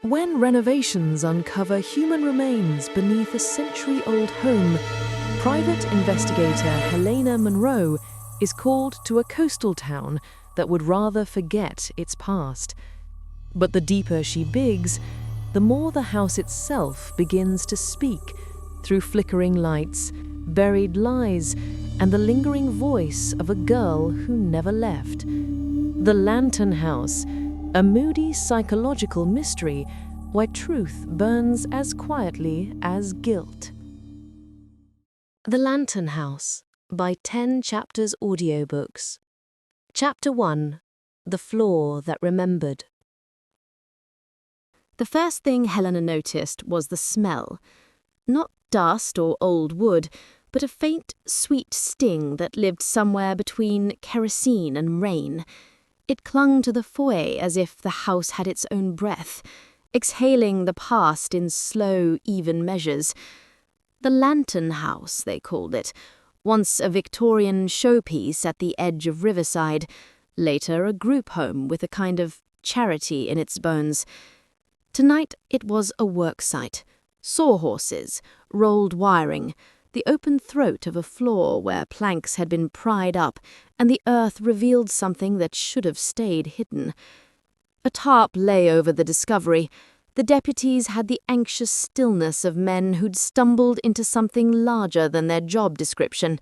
When renovations uncover human remains beneath a century-old home, private investigator Helena Monroe is called to a coastal town that would rather forget its past. But the deeper she digs, the more the house itself begins to speak through flickering lights, buried lies, and the lingering voice of a girl who never left. The Lantern House, a moody psychological mystery why truth burns as quietly as guilt. The Lantern House by 10 Chapters Audiobooks. Chapter 1. The Floor That Remembered. The first thing Helena noticed was the smell. Not dust or old wood, but a faint, sweet sting that lived somewhere between kerosene and rain. It clung to the foyer as if the house had its own breath, exhaling the past in slow, even measures. The Lantern House, they called it, once a Victorian showpiece at the edge of Riverside, later a group home with a kind of charity in its bones. Tonight it was a work site. Sawhorses, rolled wiring, the open throat of a floor where planks had been pried up and the earth revealed something that should have stayed hidden. A tarp lay over the discovery. The deputies had the anxious stillness of men who'd stumbled into something larger than their job description.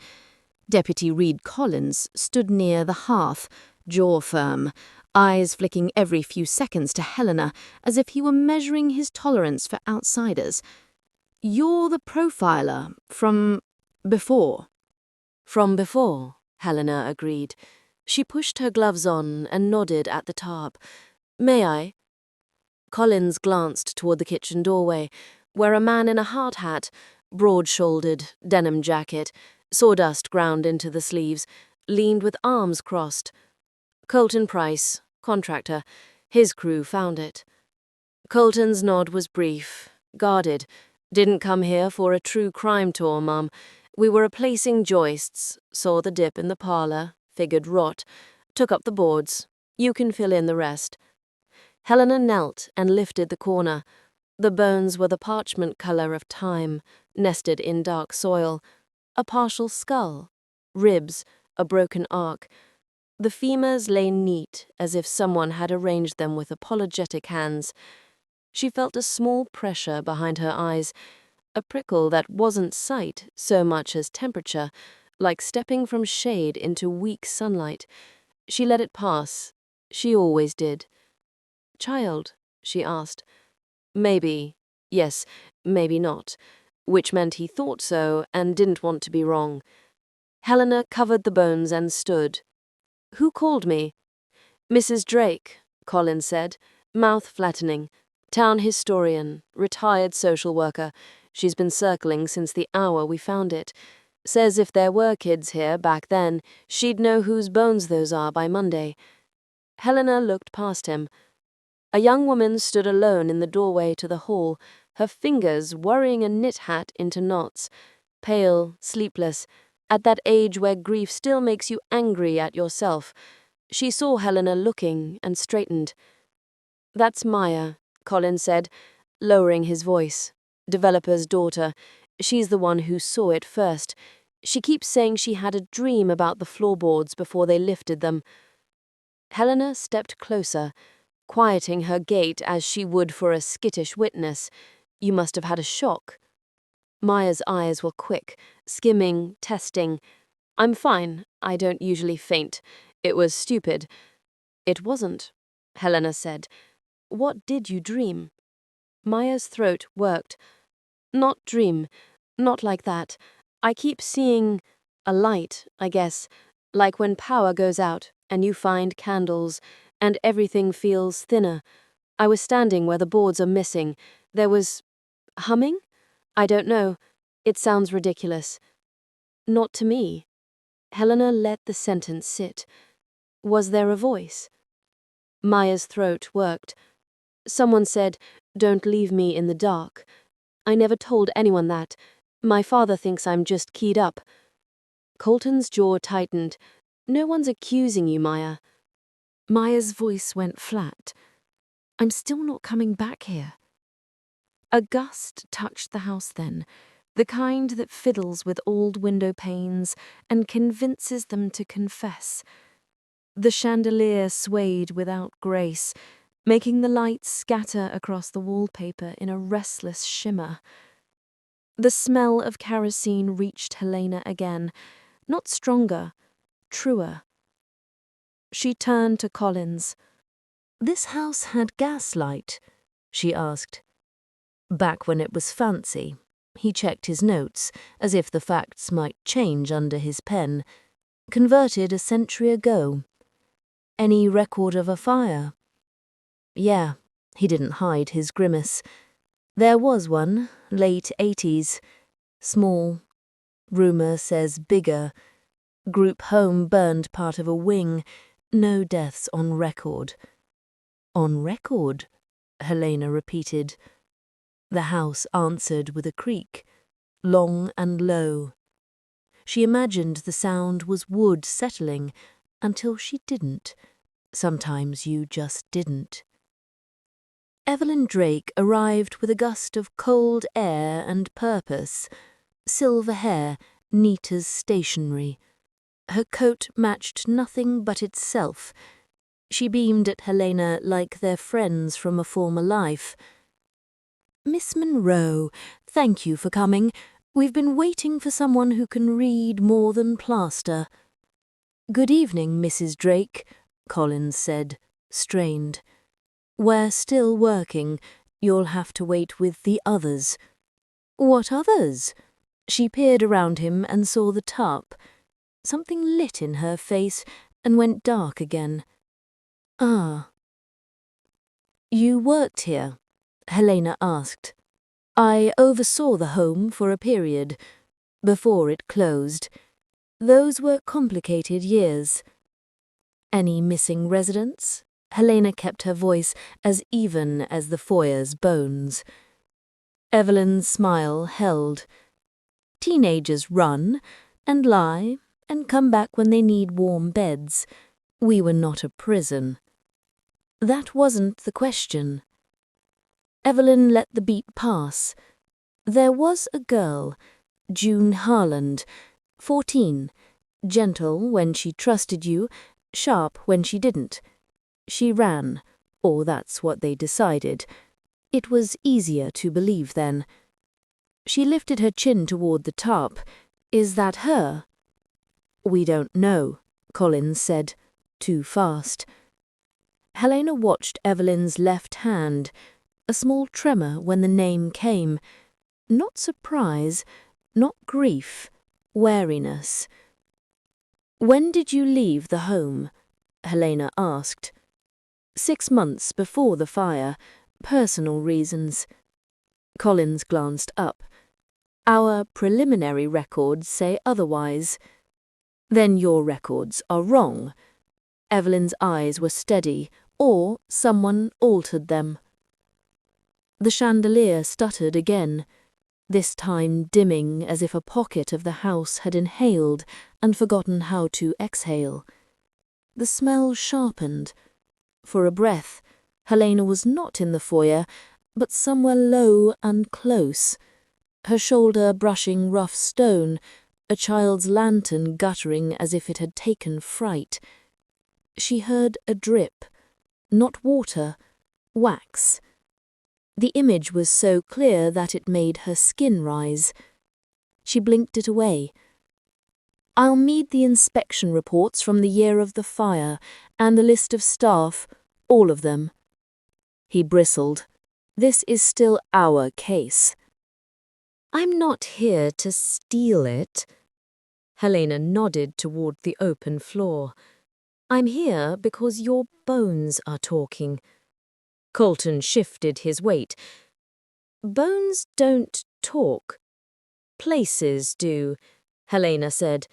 Deputy Reed Collins stood near the hearth, jaw firm, eyes flicking every few seconds to Helena as if he were measuring his tolerance for outsiders. "You're the profiler from before." "From before," Helena agreed. She pushed her gloves on and nodded at the tarp. "May I?" Collins glanced toward the kitchen doorway, where a man in a hard hat, broad-shouldered, denim jacket, sawdust ground into the sleeves, leaned with arms crossed. "Colton Price, contractor. His crew found it." Colton's nod was brief, guarded. "Didn't come here for a true crime tour, Mum. We were replacing joists, saw the dip in the parlor, figured rot, took up the boards. You can fill in the rest." Helena knelt and lifted the corner. The bones were the parchment color of time, nested in dark soil. A partial skull, ribs, a broken arc. The femurs lay neat, as if someone had arranged them with apologetic hands. She felt a small pressure behind her eyes, a prickle that wasn't sight so much as temperature, like stepping from shade into weak sunlight. She let it pass. She always did. "Child?" she asked. Maybe, yes, maybe not, which meant he thought so and didn't want to be wrong. Helena covered the bones and stood. "Who called me?" "Mrs. Drake," Collins said, mouth flattening. "Town historian, retired social worker. She's been circling since the hour we found it. Says if there were kids here back then, she'd know whose bones those are by Monday." Helena looked past him. A young woman stood alone in the doorway to the hall, her fingers worrying a knit hat into knots. Pale, sleepless, at that age where grief still makes you angry at yourself. She saw Helena looking and straightened. "That's Maya," Collins said, lowering his voice. "Developer's daughter. She's the one who saw it first. She keeps saying she had a dream about the floorboards before they lifted them." Helena stepped closer, quieting her gait as she would for a skittish witness. "You must have had a shock." Maya's eyes were quick, skimming, testing. "I'm fine. I don't usually faint. It was stupid." "It wasn't," Helena said. "What did you dream?" Maya's throat worked. "Not dream. Not like that. I keep seeing a light, I guess, like when power goes out and you find candles, and everything feels thinner. I was standing where the boards are missing. There was humming? I don't know. It sounds ridiculous." "Not to me." Helena let the sentence sit. "Was there a voice?" Maya's throat worked. "Someone said, 'Don't leave me in the dark.' I never told anyone that. My father thinks I'm just keyed up." Colton's jaw tightened. "No one's accusing you, Maya." Maya's voice went flat. I'm still not coming back here. A gust touched the house then, the kind that fiddles with old window panes and convinces them to confess. The chandelier swayed without grace, making the light scatter across the wallpaper in a restless shimmer. The smell of kerosene reached Helena again, not stronger, truer. She turned to Collins. "This house had gaslight?" she asked. Back when it was fancy. He checked his notes, as if the facts might change under his pen. Converted a century ago. Any record of a fire? Yeah, he didn't hide his grimace. There was one, late 80s. Small. Rumor says bigger. Group home burned part of a wing. No deaths on record. On record? Helena repeated. The house answered with a creak, long and low. She imagined the sound was wood settling, until she didn't. Sometimes you just didn't. Evelyn Drake arrived with a gust of cold air and purpose, silver hair, neat as stationery. Her coat matched nothing but itself. She beamed at Helena like their friends from a former life. "Miss Monroe, thank you for coming. We've been waiting for someone who can read more than plaster." "Good evening, Mrs. Drake," Collins said, strained. "We're still working. You'll have to wait with the others." "What others?" She peered around him and saw the tarp. Something lit in her face and went dark again. "Ah." "You worked here?" Helena asked. "I oversaw the home for a period, before it closed. Those were complicated years." "Any missing residents?" Helena kept her voice as even as the foyer's bones. Evelyn's smile held. "Teenagers run and lie and come back when they need warm beds. We were not a prison." "That wasn't the question." Evelyn let the beat pass. "There was a girl, June Harland, 14, gentle when she trusted you, sharp when she didn't. She ran, or that's what they decided. It was easier to believe then." She lifted her chin toward the tarp. "Is that her?" "We don't know," Collins said, too fast. Helena watched Evelyn's left hand, a small tremor when the name came. Not surprise, not grief, wariness. "When did you leave the home?" Helena asked. 6 months before the fire, personal reasons. Collins glanced up. "Our preliminary records say otherwise." "Then your records are wrong." Evelyn's eyes were steady, or someone altered them. The chandelier stuttered again, this time dimming as if a pocket of the house had inhaled and forgotten how to exhale. The smell sharpened. For a breath, Helena was not in the foyer, but somewhere low and close, her shoulder brushing rough stone, a child's lantern guttering as if it had taken fright. She heard a drip, not water, wax. The image was so clear that it made her skin rise. She blinked it away. "I'll need the inspection reports from the year of the fire, and the list of staff, all of them." He bristled. "This is still our case." "I'm not here to steal it." Helena nodded toward the open floor. "I'm here because your bones are talking." Colton shifted his weight. "Bones don't talk. Places do," Helena said.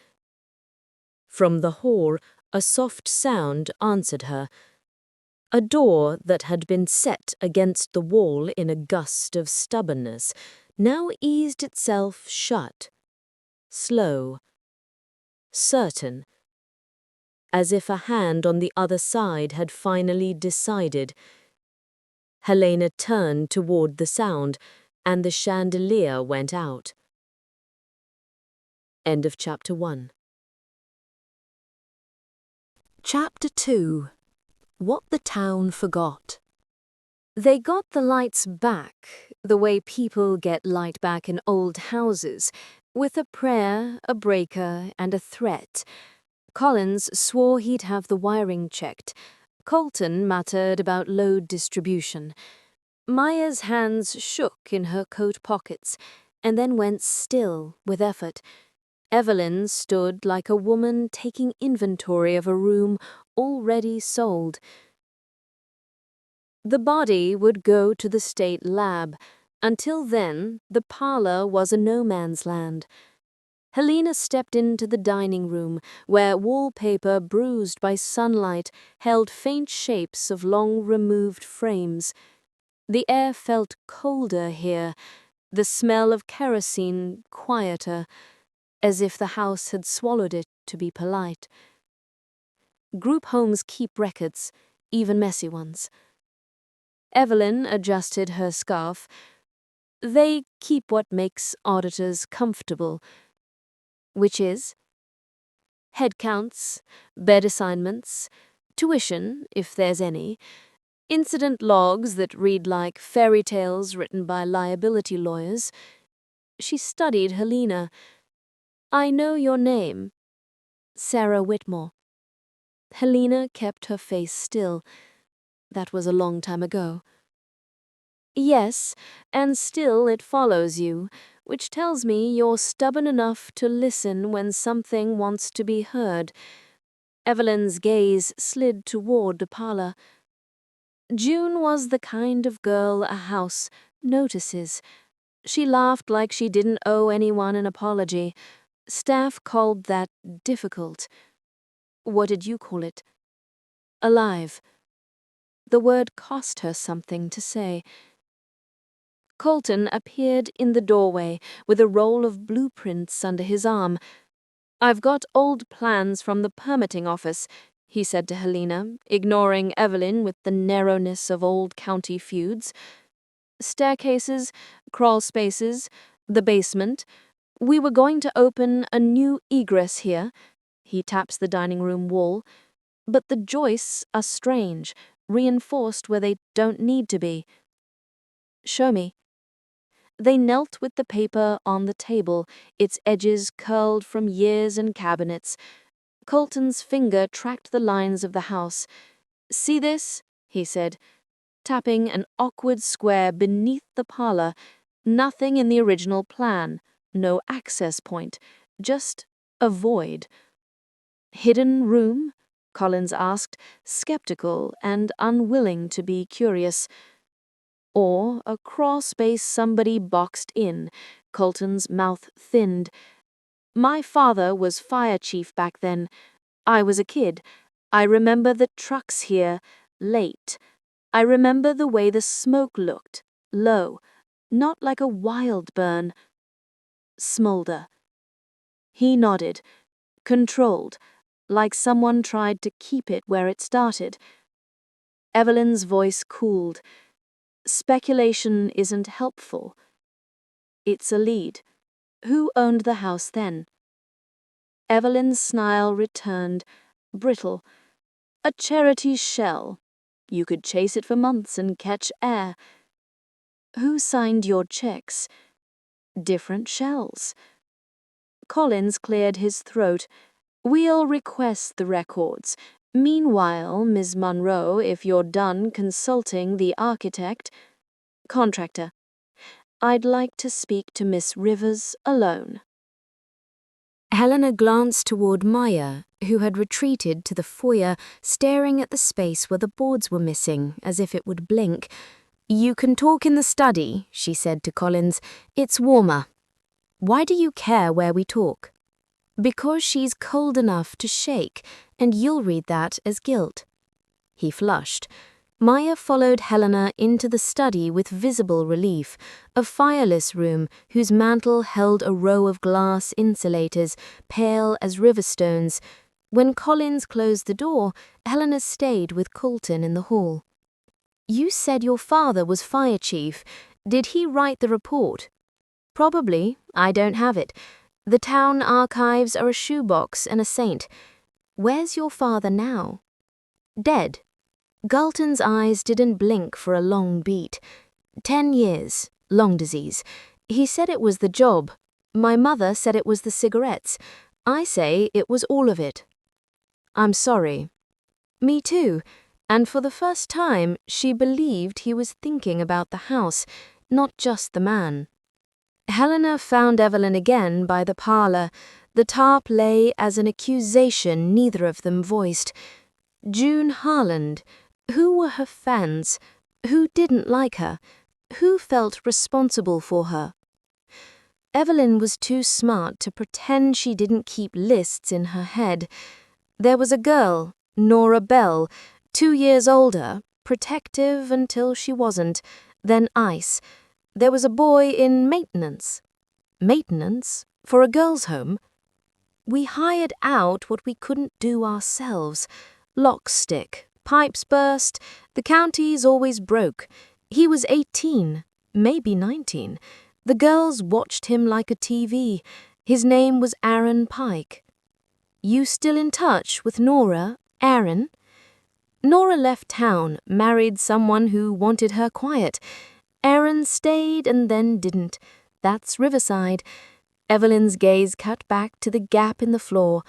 From the hall, a soft sound answered her. A door that had been set against the wall in a gust of stubbornness now eased itself shut. Slow. Certain. As if a hand on the other side had finally decided. Helena turned toward the sound, and the chandelier went out. End of Chapter 1. Chapter 2. What the Town Forgot. They got the lights back, the way people get light back in old houses, with a prayer, a breaker, and a threat. Collins swore he'd have the wiring checked. Colton muttered about load distribution. Maya's hands shook in her coat pockets, and then went still with effort. Evelyn stood like a woman taking inventory of a room already sold. The body would go to the state lab. Until then, the parlor was a no-man's land. Helena stepped into the dining room, where wallpaper bruised by sunlight held faint shapes of long-removed frames. The air felt colder here, the smell of kerosene quieter, as if the house had swallowed it to be polite. Group homes keep records, even messy ones. Evelyn adjusted her scarf. They keep what makes auditors comfortable, which is head counts, bed assignments, tuition, if there's any, incident logs that read like fairy tales written by liability lawyers. She studied Helena. I know your name. Sarah Whitmore. Helena kept her face still. That was a long time ago. Yes, and still it follows you, which tells me you're stubborn enough to listen when something wants to be heard. Evelyn's gaze slid toward the parlor. June was the kind of girl a house notices. She laughed like she didn't owe anyone an apology. Staff called that difficult. What did you call it? Alive. The word cost her something to say. Colton appeared in the doorway with a roll of blueprints under his arm. I've got old plans from the permitting office, he said to Helena, ignoring Evelyn with the narrowness of old county feuds. Staircases, crawl spaces, the basement. We were going to open a new egress here. He taps the dining room wall. But the joists are strange, reinforced where they don't need to be. Show me. They knelt with the paper on the table, its edges curled from years and cabinets. Colton's finger tracked the lines of the house. See this? He said, tapping an awkward square beneath the parlor. Nothing in the original plan, no access point, just a void. Hidden room? Collins asked, skeptical and unwilling to be curious. Or a crawl space somebody boxed in. Colton's mouth thinned. My father was fire chief back then. I was a kid. I remember the trucks here, late. I remember the way the smoke looked, low, not like a wild burn. Smolder. He nodded, controlled, like someone tried to keep it where it started. Evelyn's voice cooled. Speculation isn't helpful. It's a lead. Who owned the house then? Evelyn's smile returned, brittle. A charity shell. You could chase it for months and catch air. Who signed your checks? Different shells. Collins cleared his throat. We'll request the records. Meanwhile, Ms. Monroe, if you're done consulting the architect... Contractor. I'd like to speak to Miss Rivers alone. Helena glanced toward Maya, who had retreated to the foyer, staring at the space where the boards were missing, as if it would blink. You can talk in the study, she said to Collins. It's warmer. Why do you care where we talk? Because she's cold enough to shake, and you'll read that as guilt. He flushed. Maya followed Helena into the study with visible relief, a fireless room whose mantel held a row of glass insulators, pale as river stones. When Collins closed the door, Helena stayed with Colton in the hall. You said your father was fire chief. Did he write the report? Probably. I don't have it. The town archives are a shoebox and a saint. Where's your father now? Dead. Galton's eyes didn't blink for a long beat. 10 years. Lung disease. He said it was the job. My mother said it was the cigarettes. I say it was all of it. I'm sorry. Me too. And for the first time, she believed he was thinking about the house, not just the man. Helena found Evelyn again by the parlor. The tarp lay as an accusation neither of them voiced. June Harland. Who were her fans? Who didn't like her? Who felt responsible for her? Evelyn was too smart to pretend she didn't keep lists in her head. There was a girl, Nora Bell, 2 years older, protective until she wasn't, then ice. There was a boy in maintenance. Maintenance? For a girls' home? We hired out what we couldn't do ourselves. Locks stick, pipes burst, the counties always broke. He was 18, maybe 19. The girls watched him like a TV. His name was Aaron Pike. You still in touch with Nora, Aaron? Nora left town, married someone who wanted her quiet. Aaron stayed and then didn't. That's Riverside. Evelyn's gaze cut back to the gap in the floor.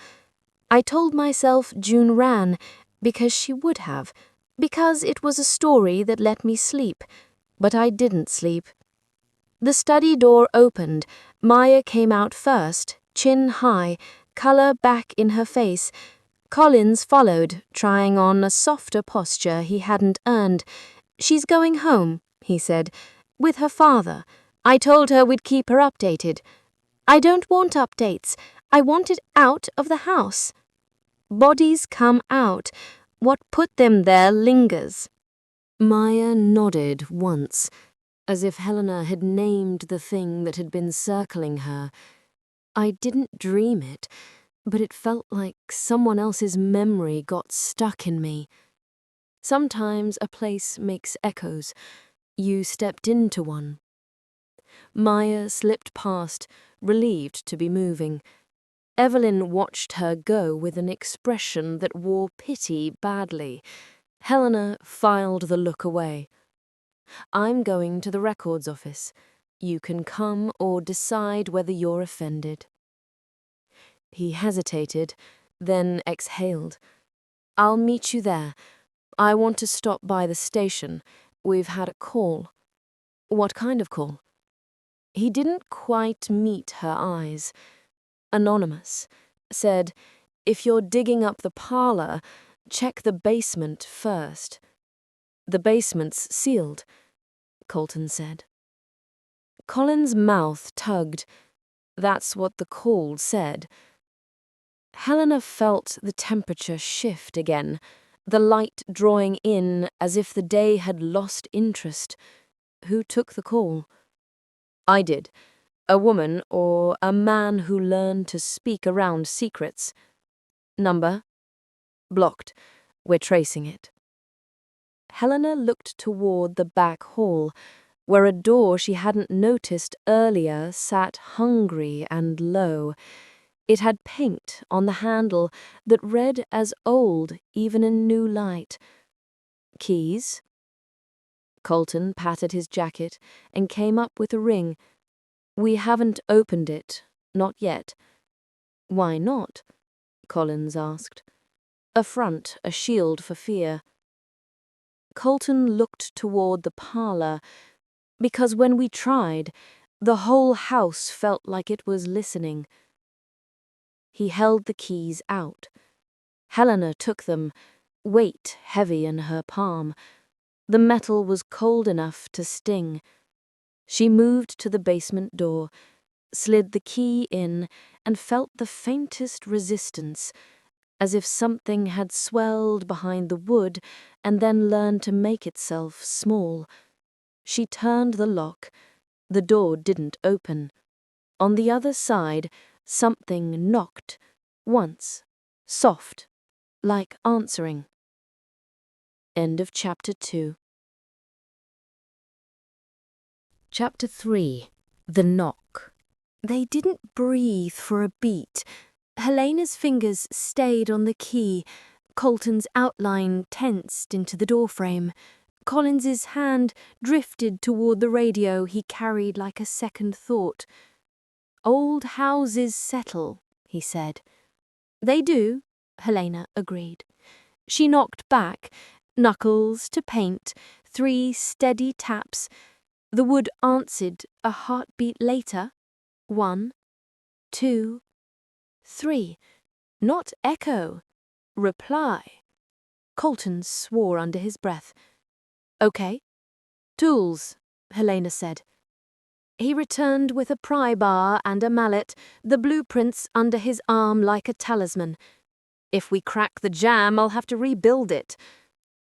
I told myself June ran, because she would have, because it was a story that let me sleep. But I didn't sleep. The study door opened. Maya came out first, chin high, color back in her face. Collins followed, trying on a softer posture he hadn't earned. She's going home, he said, with her father. I told her we'd keep her updated. I don't want updates. I want it out of the house. Bodies come out. What put them there lingers. Maya nodded once, as if Helena had named the thing that had been circling her. I didn't dream it, but it felt like someone else's memory got stuck in me. Sometimes a place makes echoes. You stepped into one. Maya slipped past, relieved to be moving. Evelyn watched her go with an expression that wore pity badly. Helena filed the look away. I'm going to the records office. You can come or decide whether you're offended. He hesitated, then exhaled. I'll meet you there. I want to stop by the station. We've had a call. What kind of call? He didn't quite meet her eyes. Anonymous. Said, if you're digging up the parlor, check the basement first. The basement's sealed, Colton said. Colin's mouth tugged. That's what the call said. Helena felt the temperature shift again, the light drawing in as if the day had lost interest. Who took the call? I did. A woman or a man who learned to speak around secrets. Number? Blocked. We're tracing it. Helena looked toward the back hall, where a door she hadn't noticed earlier sat hungry and low. It had paint on the handle that read as old even in new light. Keys? Colton patted his jacket and came up with a ring. We haven't opened it, not yet. Why not? Collins asked. A front, a shield for fear. Colton looked toward the parlor, because when we tried, the whole house felt like it was listening. He held the keys out. Helena took them, weight heavy in her palm. The metal was cold enough to sting. She moved to the basement door, slid the key in, and felt the faintest resistance, as if something had swelled behind the wood and then learned to make itself small. She turned the lock. The door didn't open. On the other side, something knocked, once, soft, like answering. End of chapter 2. Chapter 3. The Knock. They didn't breathe for a beat. Helena's fingers stayed on the key. Colton's outline tensed into the doorframe. Collins's hand drifted toward the radio he carried like a second thought. "Old houses settle," he said. "They do," Helena agreed. She knocked back, knuckles to paint, 3 steady taps. The wood answered a heartbeat later. 1, 2, 3. Not echo. Reply. Colton swore under his breath. "Okay. Tools," Helena said. He returned with a pry bar and a mallet, the blueprints under his arm like a talisman. "If we crack the jam, I'll have to rebuild it."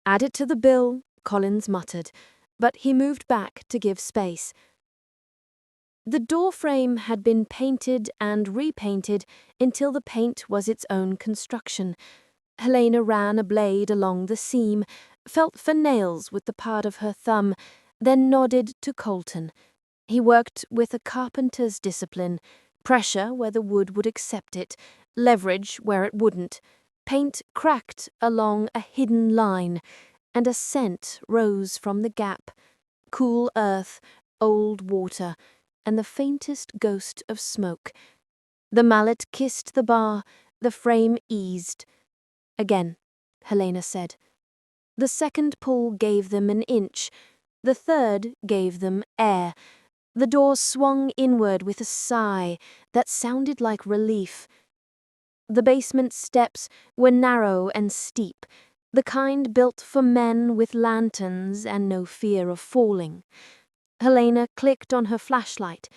"Add it to the bill," Collins muttered, but he moved back to give space. The doorframe had been painted and repainted until the paint was its own construction. Helena ran a blade along the seam, felt for nails with the part of her thumb, then nodded to Colton. He worked with a carpenter's discipline, pressure where the wood would accept it, leverage where it wouldn't. Paint cracked along a hidden line, and a scent rose from the gap. Cool earth, old water, and the faintest ghost of smoke. The mallet kissed the bar, the frame eased. "Again," Helena said. The second pull gave them an inch. The third gave them air. The door swung inward with a sigh that sounded like relief. The basement steps were narrow and steep, the kind built for men with lanterns and no fear of falling. Helena clicked on her flashlight.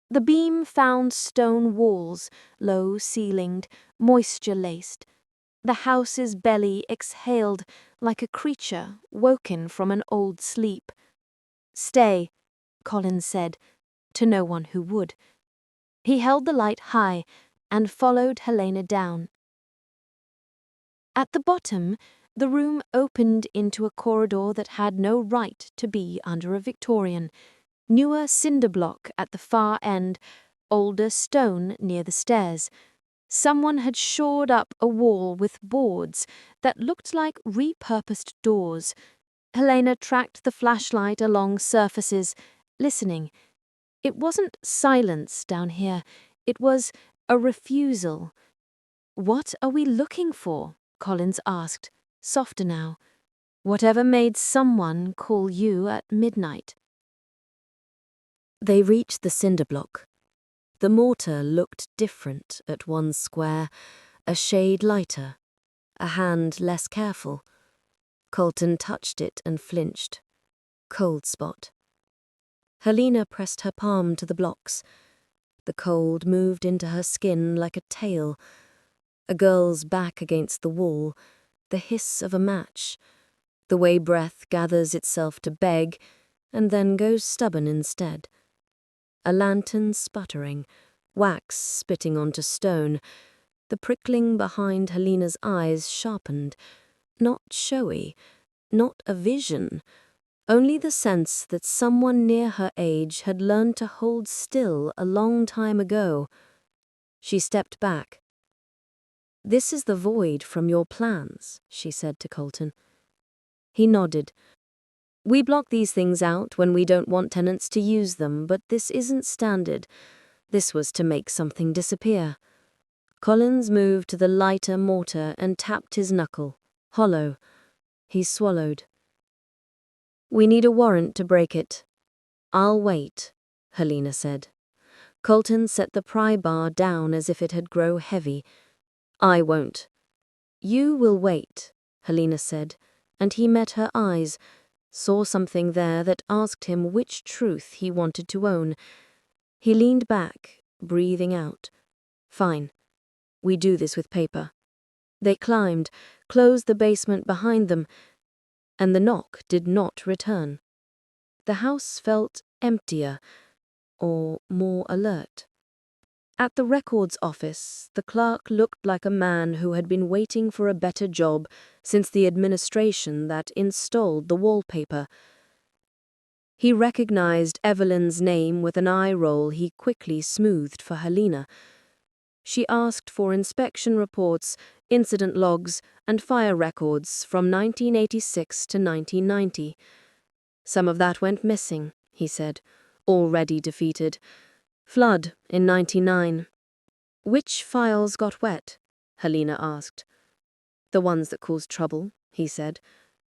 The beam found stone walls, low-ceilinged, moisture-laced. The house's belly exhaled like a creature woken from an old sleep. "Stay," Collins said, to no one who would. He held the light high and followed Helena down. At the bottom, the room opened into a corridor that had no right to be under a Victorian. Newer cinder block at the far end, older stone near the stairs. Someone had shored up a wall with boards that looked like repurposed doors. Helena tracked the flashlight along surfaces, listening. It wasn't silence down here. It was a refusal. "What are we looking for?" Collins asked, softer now. "Whatever made someone call you at midnight." They reached the cinder block. The mortar looked different at one square, a shade lighter, a hand less careful. Colton touched it and flinched. Cold spot. Helena pressed her palm to the blocks. The cold moved into her skin like a tail. A girl's back against the wall, the hiss of a match, the way breath gathers itself to beg and then goes stubborn instead. A lantern sputtering, wax spitting onto stone. The prickling behind Helena's eyes sharpened. Not showy, not a vision, only the sense that someone near her age had learned to hold still a long time ago. She stepped back. "This is the void from your plans," she said to Colton. He nodded. "We block these things out when we don't want tenants to use them, but this isn't standard. This was to make something disappear." Collins moved to the lighter mortar and tapped his knuckle, hollow. He swallowed. "We need a warrant to break it." "I'll wait," Helena said. Colton set the pry bar down as if it had grown heavy. "I won't." "You will wait," Helena said, and he met her eyes, saw something there that asked him which truth he wanted to own. He leaned back, breathing out. "Fine. We do this with paper." They climbed, closed the basement behind them, and the knock did not return. The house felt emptier, or more alert. At the records office, the clerk looked like a man who had been waiting for a better job since the administration that installed the wallpaper. He recognized Evelyn's name with an eye roll he quickly smoothed for Helena. She asked for inspection reports, incident logs, and fire records from 1986 to 1990. Some of that went missing, he said, already defeated. Flood in 99. Which files got wet? Helena asked. The ones that caused trouble, he said,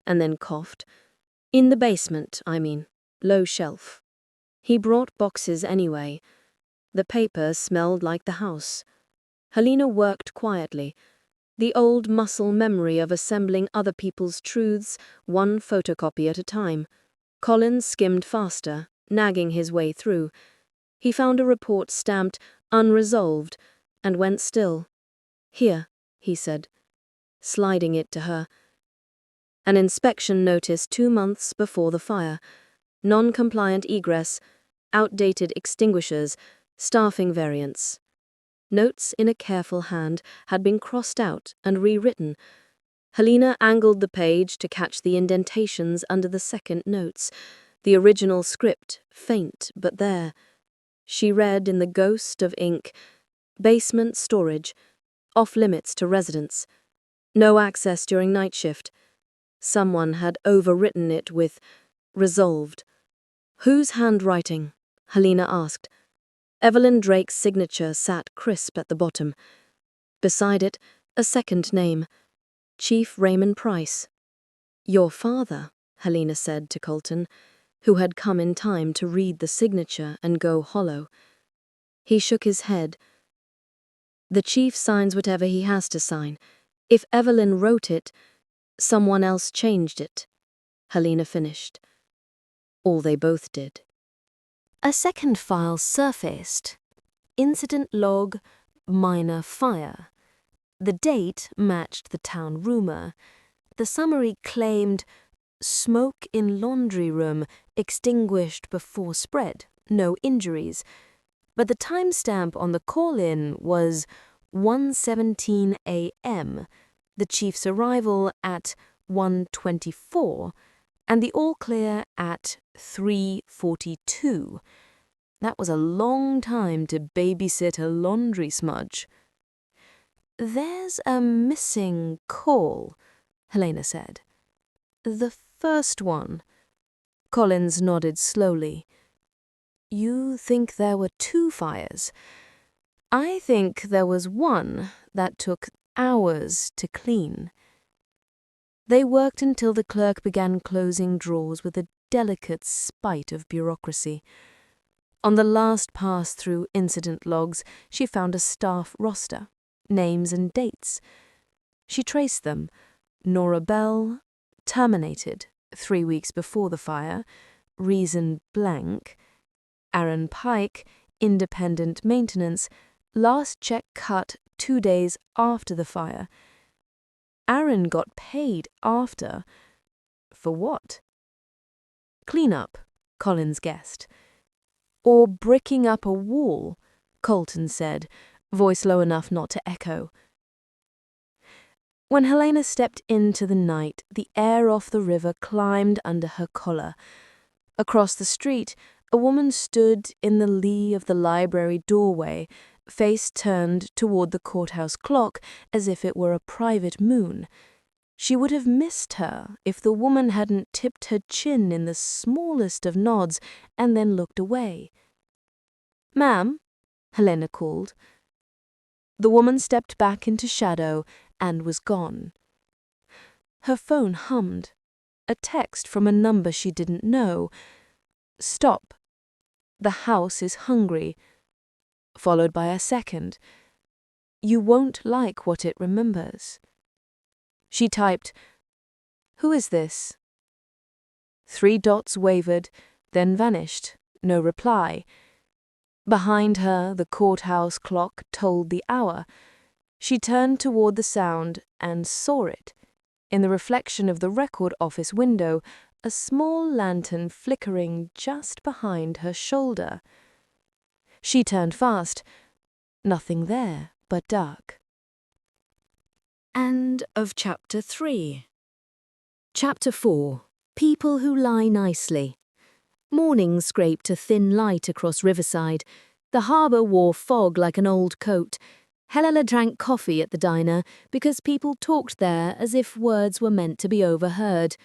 and then coughed. In the basement, I mean. Low shelf. He brought boxes anyway. The paper smelled like the house. Helena worked quietly, the old muscle memory of assembling other people's truths, one photocopy at a time. Collins skimmed faster, nagging his way through. He found a report stamped unresolved and went still. Here, he said, sliding it to her. An inspection notice 2 months before the fire. Non-compliant egress, outdated extinguishers, staffing variants. Notes in a careful hand had been crossed out and rewritten. Helena angled the page to catch the indentations under the second notes, the original script, faint but there. She read in the ghost of ink, basement storage, off-limits to residents, no access during night shift. Someone had overwritten it with resolved. Whose handwriting? Helena asked. Evelyn Drake's signature sat crisp at the bottom. Beside it, a second name, Chief Raymond Price. Your father, Helena said to Colton, who had come in time to read the signature and go hollow. He shook his head. The chief signs whatever he has to sign. If Evelyn wrote it, someone else changed it. Helena finished. All they both did. A second file surfaced. Incident log, minor fire. The date matched the town rumor. The summary claimed smoke in laundry room, extinguished before spread, no injuries. But the timestamp on the call-in was 1:17 a.m., the chief's arrival at 1:24, and the all-clear at 3:42. That was a long time to babysit a laundry smudge. There's a missing call, Helena said. The first one. Collins nodded slowly. You think there were 2 fires? I think there was one that took hours to clean. They worked until the clerk began closing drawers with a delicate spite of bureaucracy. On the last pass through incident logs, she found a staff roster, names and dates. She traced them. Nora Bell, terminated 3 weeks before the fire, reason blank. Aaron Pike, independent maintenance, last check cut 2 days after the fire. Aaron got paid after. For what? Cleanup, Collins guessed. Or bricking up a wall, Colton said, voice low enough not to echo. When Helena stepped into the night, the air off the river climbed under her collar. Across the street, a woman stood in the lee of the library doorway, face turned toward the courthouse clock as if it were a private moon. She would have missed her if the woman hadn't tipped her chin in the smallest of nods and then looked away. Ma'am, Helena called. The woman stepped back into shadow and was gone. Her phone hummed. A text from a number she didn't know. Stop. The house is hungry. Followed by a second. You won't like what it remembers. She typed, Who is this? 3 dots wavered, then vanished. No reply. Behind her, the courthouse clock told the hour. She turned toward the sound and saw it. In the reflection of the record office window, a small lantern flickering just behind her shoulder. She turned fast. Nothing there but dark. End of Chapter 3. Chapter 4. People Who Lie Nicely. Morning scraped a thin light across Riverside. The harbour wore fog like an old coat. Helena drank coffee at the diner because people talked there as if words were meant to be overheard.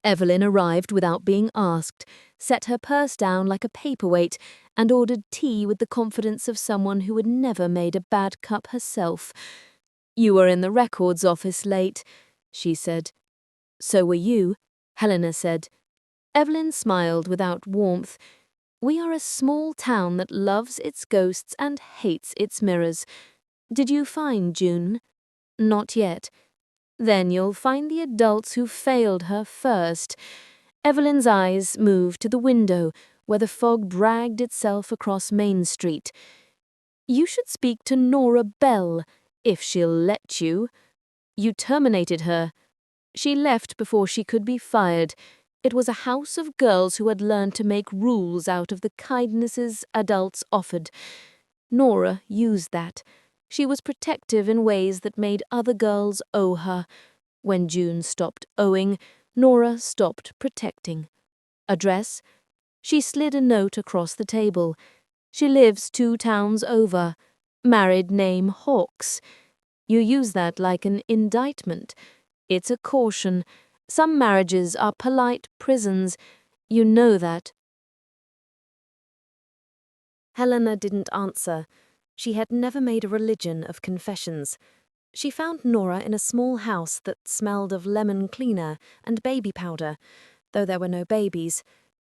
Evelyn arrived without being asked, set her purse down like a paperweight, and ordered tea with the confidence of someone who had never made a bad cup herself. "You were in the records office late," she said. "So were you," Helena said. Evelyn smiled without warmth. "We are a small town that loves its ghosts and hates its mirrors. Did you find June?" "Not yet." "Then you'll find the adults who failed her first." Evelyn's eyes moved to the window, where the fog dragged itself across Main Street. "You should speak to Nora Bell, if she'll let you. You terminated her. She left before she could be fired. It was a house of girls who had learned to make rules out of the kindnesses adults offered. Nora used that. She was protective in ways that made other girls owe her. When June stopped owing, Nora stopped protecting. Address? She slid a note across the table. She lives 2 towns over. Married name Hawkes. You use that like an indictment. It's a caution. Some marriages are polite prisons. You know that." Helena didn't answer. She had never made a religion of confessions. She found Nora in a small house that smelled of lemon cleaner and baby powder, though there were no babies.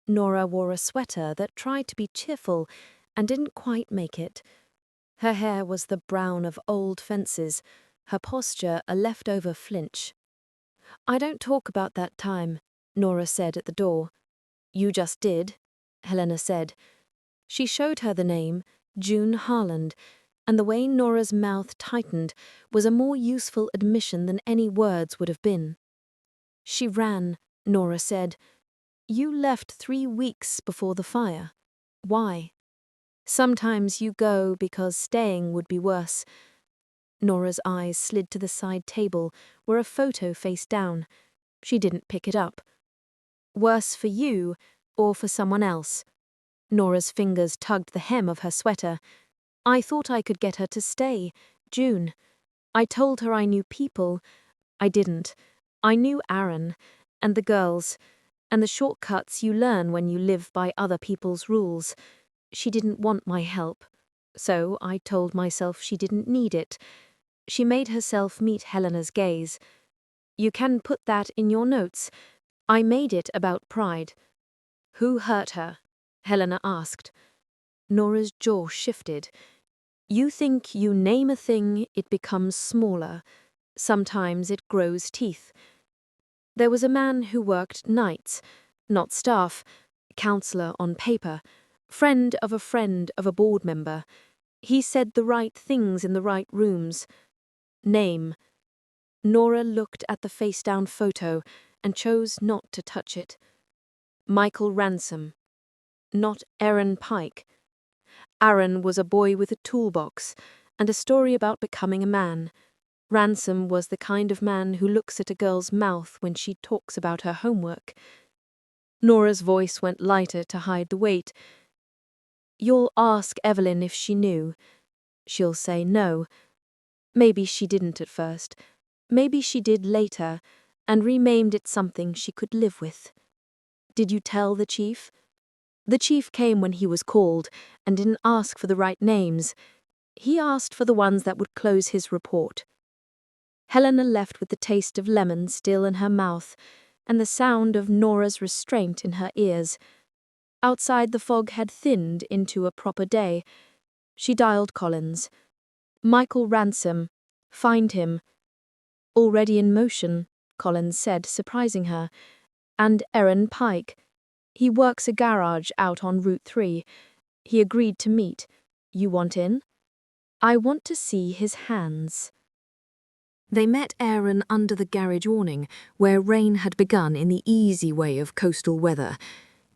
Nora wore a sweater that tried to be cheerful and didn't quite make it. Her hair was the brown of old fences, her posture a leftover flinch. "I don't talk about that time," Nora said at the door. "You just did," Helena said. She showed her the name, June Harland, and the way Nora's mouth tightened was a more useful admission than any words would have been. "She ran," Nora said. "You left 3 weeks before the fire. Why?" "Sometimes you go because staying would be worse." Nora's eyes slid to the side table, where a photo faced down. She didn't pick it up. "Worse for you, or for someone else?" Nora's fingers tugged the hem of her sweater. "I thought I could get her to stay, June. I told her I knew people. I didn't. I knew Aaron, and the girls, and the shortcuts you learn when you live by other people's rules. She didn't want my help, so I told myself she didn't need it." She made herself meet Helena's gaze. "You can put that in your notes. I made it about pride." "Who hurt her?" Helena asked. Nora's jaw shifted. "You think you name a thing, it becomes smaller. Sometimes it grows teeth. There was a man who worked nights, not staff, counselor on paper, friend of a board member. He said the right things in the right rooms. Name." Nora looked at the face-down photo and chose not to touch it. "Michael Ransom." "Not Aaron Pike." Aaron was a boy with a toolbox and a story about becoming a man. Ransom was the kind of man who looks at a girl's mouth when she talks about her homework. Nora's voice went lighter to hide the weight. "You'll ask Evelyn if she knew. She'll say no. Maybe she didn't at first. Maybe she did later, and renamed it something she could live with." "Did you tell the chief?" "The chief came when he was called, and didn't ask for the right names. He asked for the ones that would close his report." Helena left with the taste of lemon still in her mouth, and the sound of Nora's restraint in her ears. Outside the fog had thinned into a proper day. She dialed Collins. "Michael Ransom. Find him." "Already in motion," Collins said, surprising her. "And Aaron Pike. He works a garage out on Route 3. He agreed to meet. You want in?" "I want to see his hands." They met Aaron under the garage awning, where rain had begun in the easy way of coastal weather.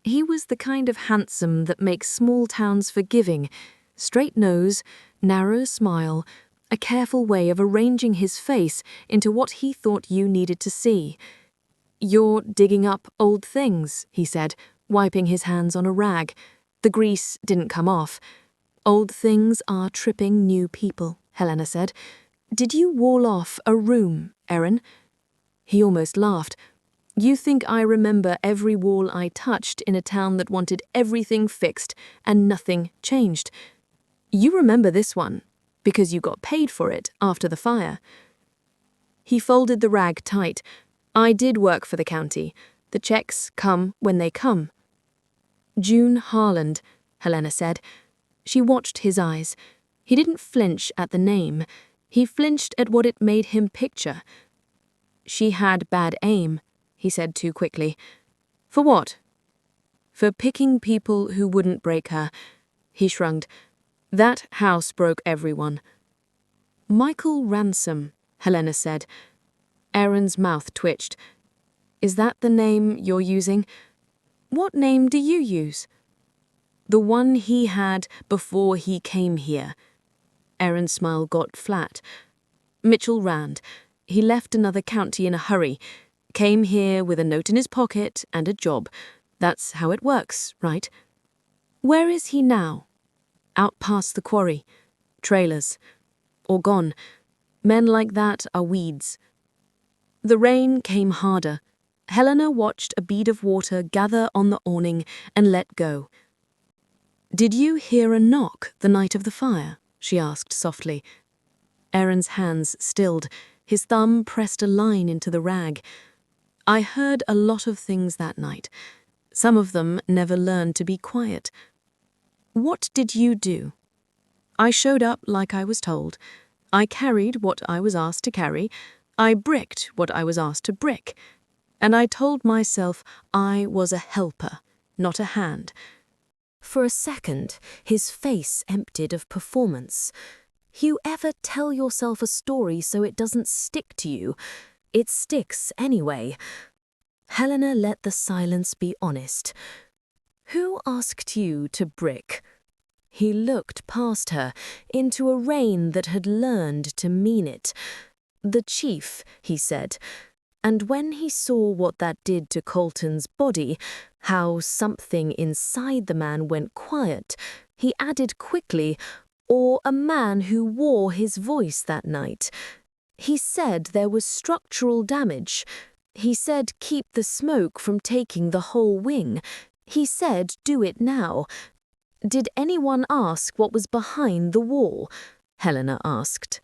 He was the kind of handsome that makes small towns forgiving. Straight nose, narrow smile, a careful way of arranging his face into what he thought you needed to see. "You're digging up old things," he said. wiping his hands on a rag. The grease didn't come off. "Old things are tripping new people," Helena said. "Did you wall off a room, Erin?" He almost laughed. "You think I remember every wall I touched in a town that wanted everything fixed and nothing changed? You remember this one, because you got paid for it after the fire." He folded the rag tight. "I did work for the county. The checks come when they come." "June Harland," Helena said. She watched his eyes. He didn't flinch at the name. He flinched at what it made him picture. "She had bad aim," he said too quickly. "For what?" "For picking people who wouldn't break her." He shrugged. "That house broke everyone." "Michael Ransom," Helena said. Erin's mouth twitched. "Is that the name you're using?" "What name do you use?" "The one he had before he came here." Erin's smile got flat. "Mitchell Rand. He left another county in a hurry. Came here with a note in his pocket and a job. That's how it works, right?" "Where is he now?" "Out past the quarry. Trailers. Or gone. Men like that are weeds." The rain came harder. Helena watched a bead of water gather on the awning and let go. "Did you hear a knock the night of the fire?" she asked softly. Erin's hands stilled. His thumb pressed a line into the rag. "I heard a lot of things that night. Some of them never learned to be quiet." "What did you do?" "I showed up like I was told. I carried what I was asked to carry. I bricked what I was asked to brick. And I told myself I was a helper, not a hand." For a second, his face emptied of performance. You ever tell yourself a story so it doesn't stick to you? It sticks anyway. Helena let the silence be honest. "Who asked you to brick?" He looked past her, into a rain that had learned to mean it. "The chief," he said. And when he saw what that did to Colton's body, how something inside the man went quiet, he added quickly, "Or a man who wore his voice that night. He said there was structural damage. He said keep the smoke from taking the whole wing. He said do it now." "Did anyone ask what was behind the wall?" Helena asked.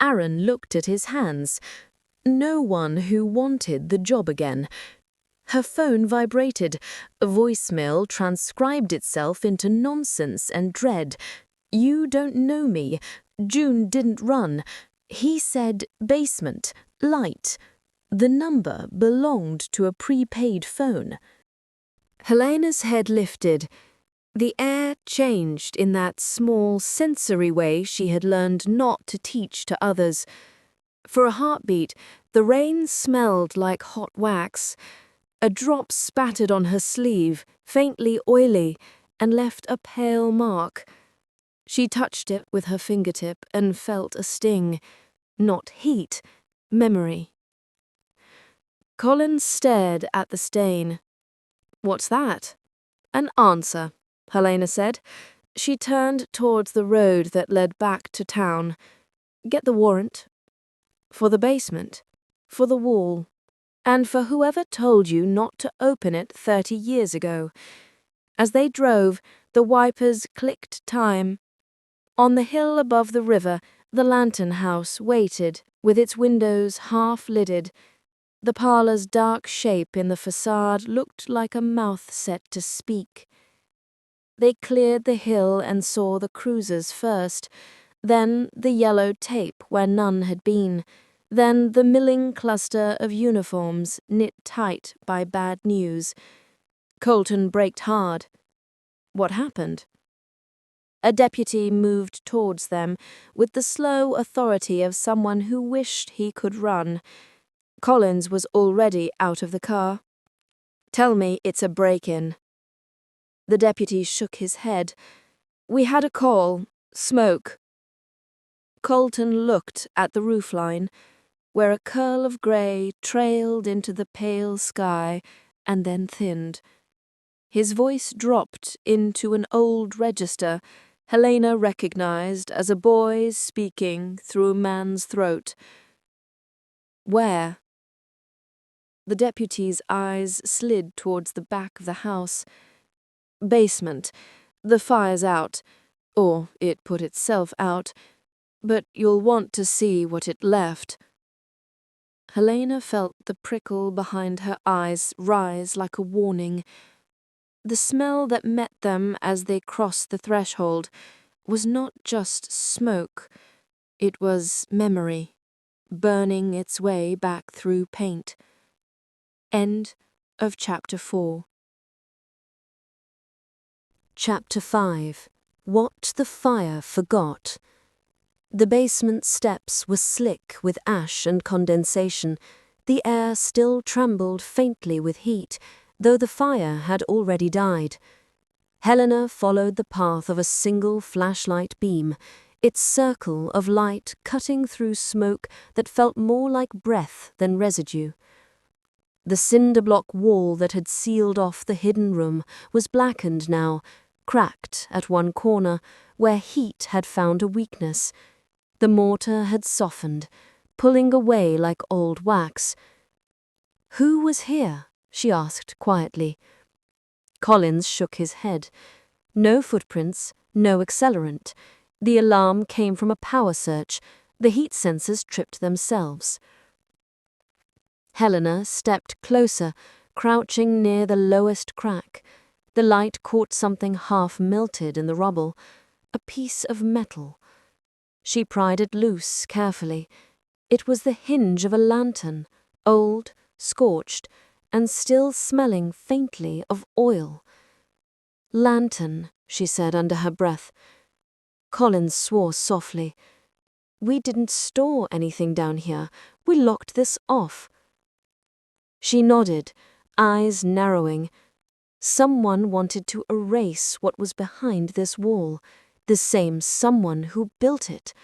Aaron looked at his hands. "No one who wanted the job again." Her phone vibrated. A voicemail transcribed itself into nonsense and dread. "You don't know me. June didn't run. He said basement, light." The number belonged to a prepaid phone. Helena's head lifted. The air changed in that small sensory way she had learned not to teach to others. For a heartbeat, the rain smelled like hot wax. A drop spattered on her sleeve, faintly oily, and left a pale mark. She touched it with her fingertip and felt a sting. Not heat, memory. Colin stared at the stain. "What's that?" "An answer," Helena said. She turned towards the road that led back to town. "Get the warrant." "For the basement, for the wall, and for whoever told you not to open it 30 years ago." As they drove, the wipers clicked time. On the hill above the river, the lantern house waited, with its windows half-lidded. The parlor's dark shape in the facade looked like a mouth set to speak. They cleared the hill and saw the cruisers first, then the yellow tape where none had been, then the milling cluster of uniforms knit tight by bad news. Colton braked hard. What happened? A deputy moved towards them with the slow authority of someone who wished he could run. Collins was already out of the car. "Tell me it's a break-in." The deputy shook his head. "We had a call. Smoke." Colton looked at the roofline, where a curl of grey trailed into the pale sky and then thinned. His voice dropped into an old register Helena recognized as a boy's speaking through a man's throat. "Where?" The deputy's eyes slid towards the back of the house. "Basement. The fire's out. Or it put itself out. But you'll want to see what it left." Helena felt the prickle behind her eyes rise like a warning. The smell that met them as they crossed the threshold was not just smoke. It was memory, burning its way back through paint. End of Chapter 4. Chapter 5. What the Fire Forgot. The basement steps were slick with ash and condensation. The air still trembled faintly with heat, though the fire had already died. Helena followed the path of a single flashlight beam, its circle of light cutting through smoke that felt more like breath than residue. The cinder-block wall that had sealed off the hidden room was blackened now, cracked at one corner, where heat had found a weakness. The mortar had softened, pulling away like old wax. "Who was here?" she asked quietly. Collins shook his head. No footprints, no accelerant. The alarm came from a power search. The heat sensors tripped themselves. Helena stepped closer, crouching near the lowest crack. The light caught something half melted in the rubble, a piece of metal. She pried it loose carefully. It was the hinge of a lantern, old, scorched, and still smelling faintly of oil. "Lantern," she said under her breath. Collins swore softly. "We didn't store anything down here. We locked this off." She nodded, eyes narrowing. Someone wanted to erase what was behind this wall, the same someone who built it.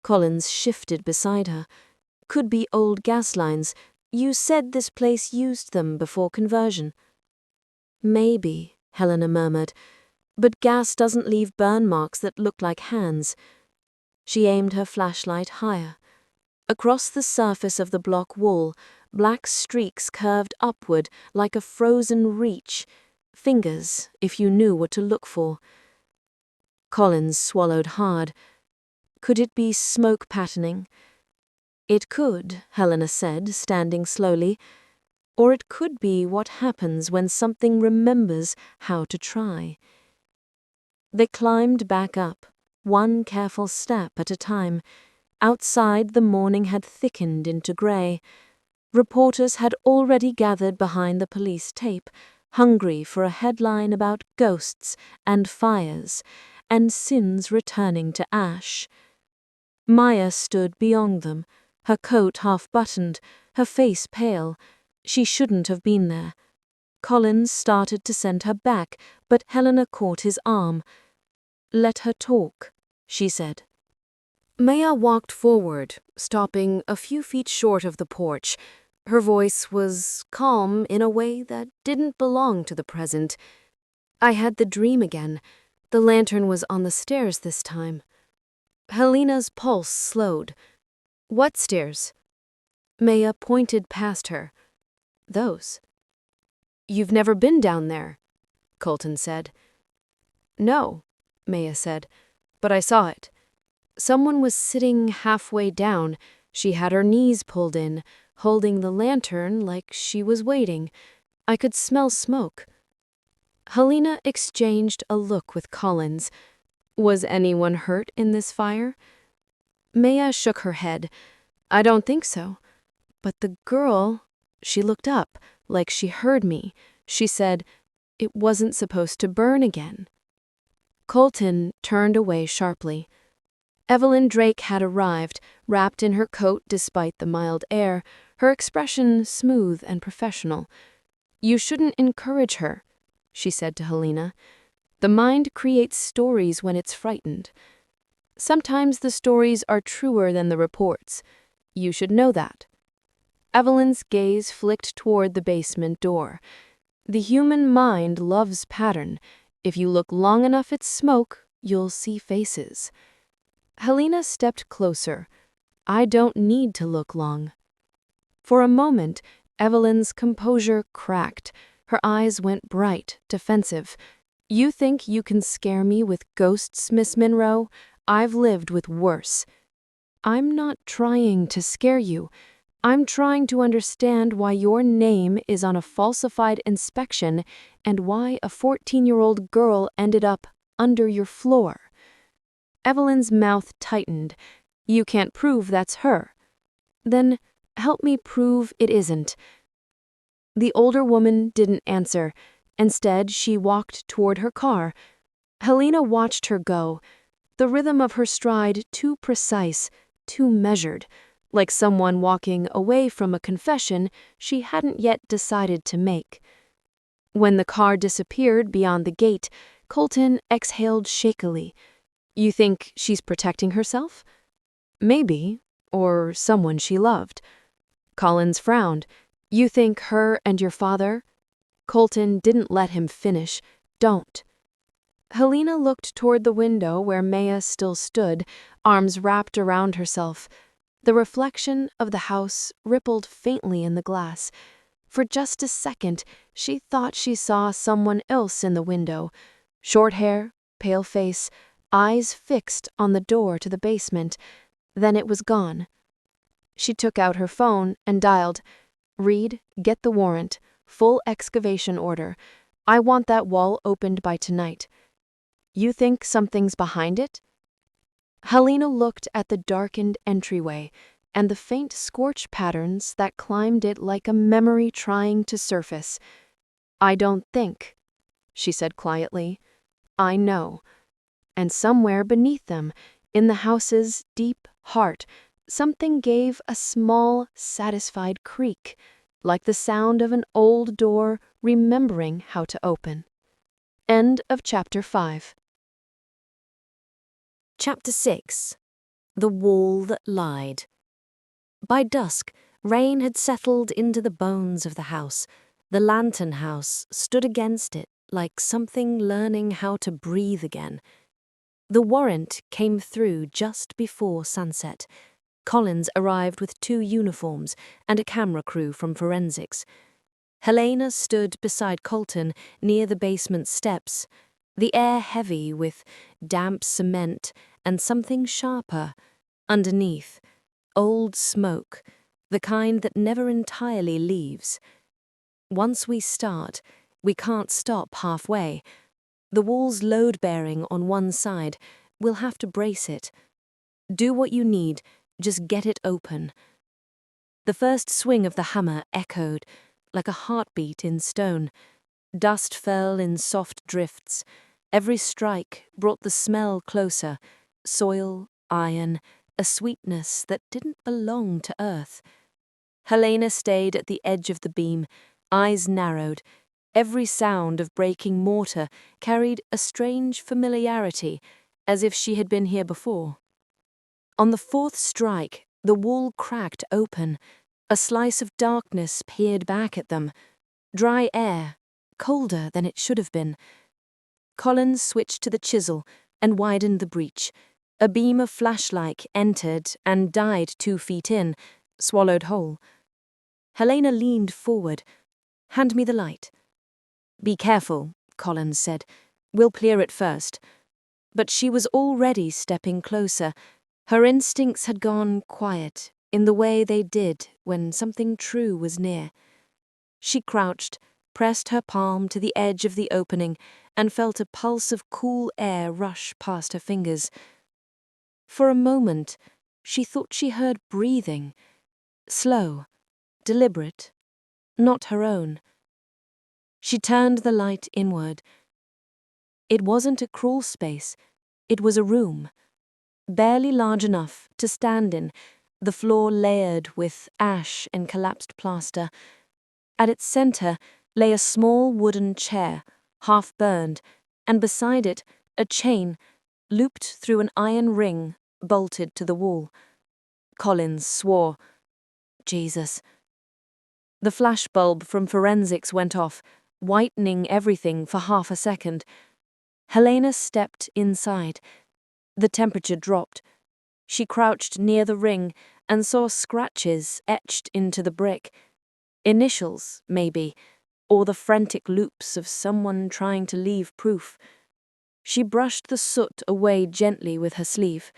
Collins shifted beside her. "Could be old gas lines. You said this place used them before conversion." "Maybe," Helena murmured, "but gas doesn't leave burn marks that look like hands." She aimed her flashlight higher. Across the surface of the block wall, black streaks curved upward like a frozen reach, fingers if you knew what to look for. Collins swallowed hard. Could it be smoke patterning? It could, Helena said, standing slowly. Or it could be what happens when something remembers how to try. They climbed back up, one careful step at a time. Outside, the morning had thickened into grey. Reporters had already gathered behind the police tape, hungry for a headline about ghosts and fires, and sins returning to ash. Maya stood beyond them, her coat half-buttoned, her face pale. She shouldn't have been there. Collins started to send her back, but Helena caught his arm. "Let her talk," she said. Maya walked forward, stopping a few feet short of the porch. Her voice was calm in a way that didn't belong to the present. "I had the dream again. The lantern was on the stairs this time." Helena's pulse slowed. "What stairs?" Maya pointed past her. "Those." "You've never been down there," Colton said. "No," Maya said, "but I saw it. Someone was sitting halfway down. She had her knees pulled in, holding the lantern like she was waiting. I could smell smoke." Helena exchanged a look with Collins. Was anyone hurt in this fire? Maya shook her head. "I don't think so. But the girl," she looked up, like she heard me. She said, "It wasn't supposed to burn again." Colton turned away sharply. Evelyn Drake had arrived, wrapped in her coat despite the mild air, her expression smooth and professional. "You shouldn't encourage her," she said to Helena. "The mind creates stories when it's frightened. Sometimes the stories are truer than the reports. You should know that." Evelyn's gaze flicked toward the basement door. The human mind loves pattern. If you look long enough at smoke, you'll see faces. Helena stepped closer. I don't need to look long. For a moment, Evelyn's composure cracked. Her eyes went bright, defensive. You think you can scare me with ghosts, Miss Monroe? I've lived with worse. I'm not trying to scare you. I'm trying to understand why your name is on a falsified inspection and why a 14-year-old girl ended up under your floor. Evelyn's mouth tightened. You can't prove that's her. Then help me prove it isn't. The older woman didn't answer. Instead, she walked toward her car. Helena watched her go, the rhythm of her stride too precise, too measured, like someone walking away from a confession she hadn't yet decided to make. When the car disappeared beyond the gate, Colton exhaled shakily. You think she's protecting herself? Maybe, or someone she loved. Collins frowned. You think her and your father? Colton didn't let him finish. Don't. Helena looked toward the window where Maya still stood, arms wrapped around herself. The reflection of the house rippled faintly in the glass. For just a second, she thought she saw someone else in the window. Short hair, pale face, eyes fixed on the door to the basement. Then it was gone. She took out her phone and dialed. Read, get the warrant. Full excavation order. I want that wall opened by tonight. You think something's behind it? Helena looked at the darkened entryway and the faint scorch patterns that climbed it like a memory trying to surface. I don't think, she said quietly. I know. And somewhere beneath them, in the house's deep heart, something gave a small, satisfied creak, like the sound of an old door remembering how to open. End of chapter 5. Chapter 6. The Wall That Lied. By dusk, rain had settled into the bones of the house. The lantern house stood against it like something learning how to breathe again. The warrant came through just before sunset. Collins arrived with 2 uniforms and a camera crew from forensics. Helena stood beside Colton near the basement steps, the air heavy with damp cement and something sharper. Underneath, old smoke, the kind that never entirely leaves. Once we start, we can't stop halfway. The wall's load-bearing on one side. We'll have to brace it. Do what you need, just get it open. The first swing of the hammer echoed, like a heartbeat in stone. Dust fell in soft drifts. Every strike brought the smell closer. Soil, iron, a sweetness that didn't belong to earth. Helena stayed at the edge of the beam, eyes narrowed. Every sound of breaking mortar carried a strange familiarity, as if she had been here before. On the 4th strike, the wall cracked open. A slice of darkness peered back at them. Dry air, colder than it should have been. Collins switched to the chisel and widened the breach. A beam of flashlight entered and died 2 feet in, swallowed whole. Helena leaned forward. Hand me the light. Be careful, Collins said. We'll clear it first. But she was already stepping closer. Her instincts had gone quiet in the way they did when something true was near. She crouched, pressed her palm to the edge of the opening, and felt a pulse of cool air rush past her fingers. For a moment, she thought she heard breathing. Slow, deliberate, not her own. She turned the light inward. It wasn't a crawl space. It was a room. Barely large enough to stand in, the floor layered with ash and collapsed plaster. At its center lay a small wooden chair, half burned, and beside it a chain, looped through an iron ring, bolted to the wall. Collins swore. Jesus. The flashbulb from forensics went off. whitening everything for half a second. Helena stepped inside. The temperature dropped. She crouched near the ring and saw scratches etched into the brick. Initials, maybe, or the frantic loops of someone trying to leave proof. She brushed the soot away gently with her sleeve.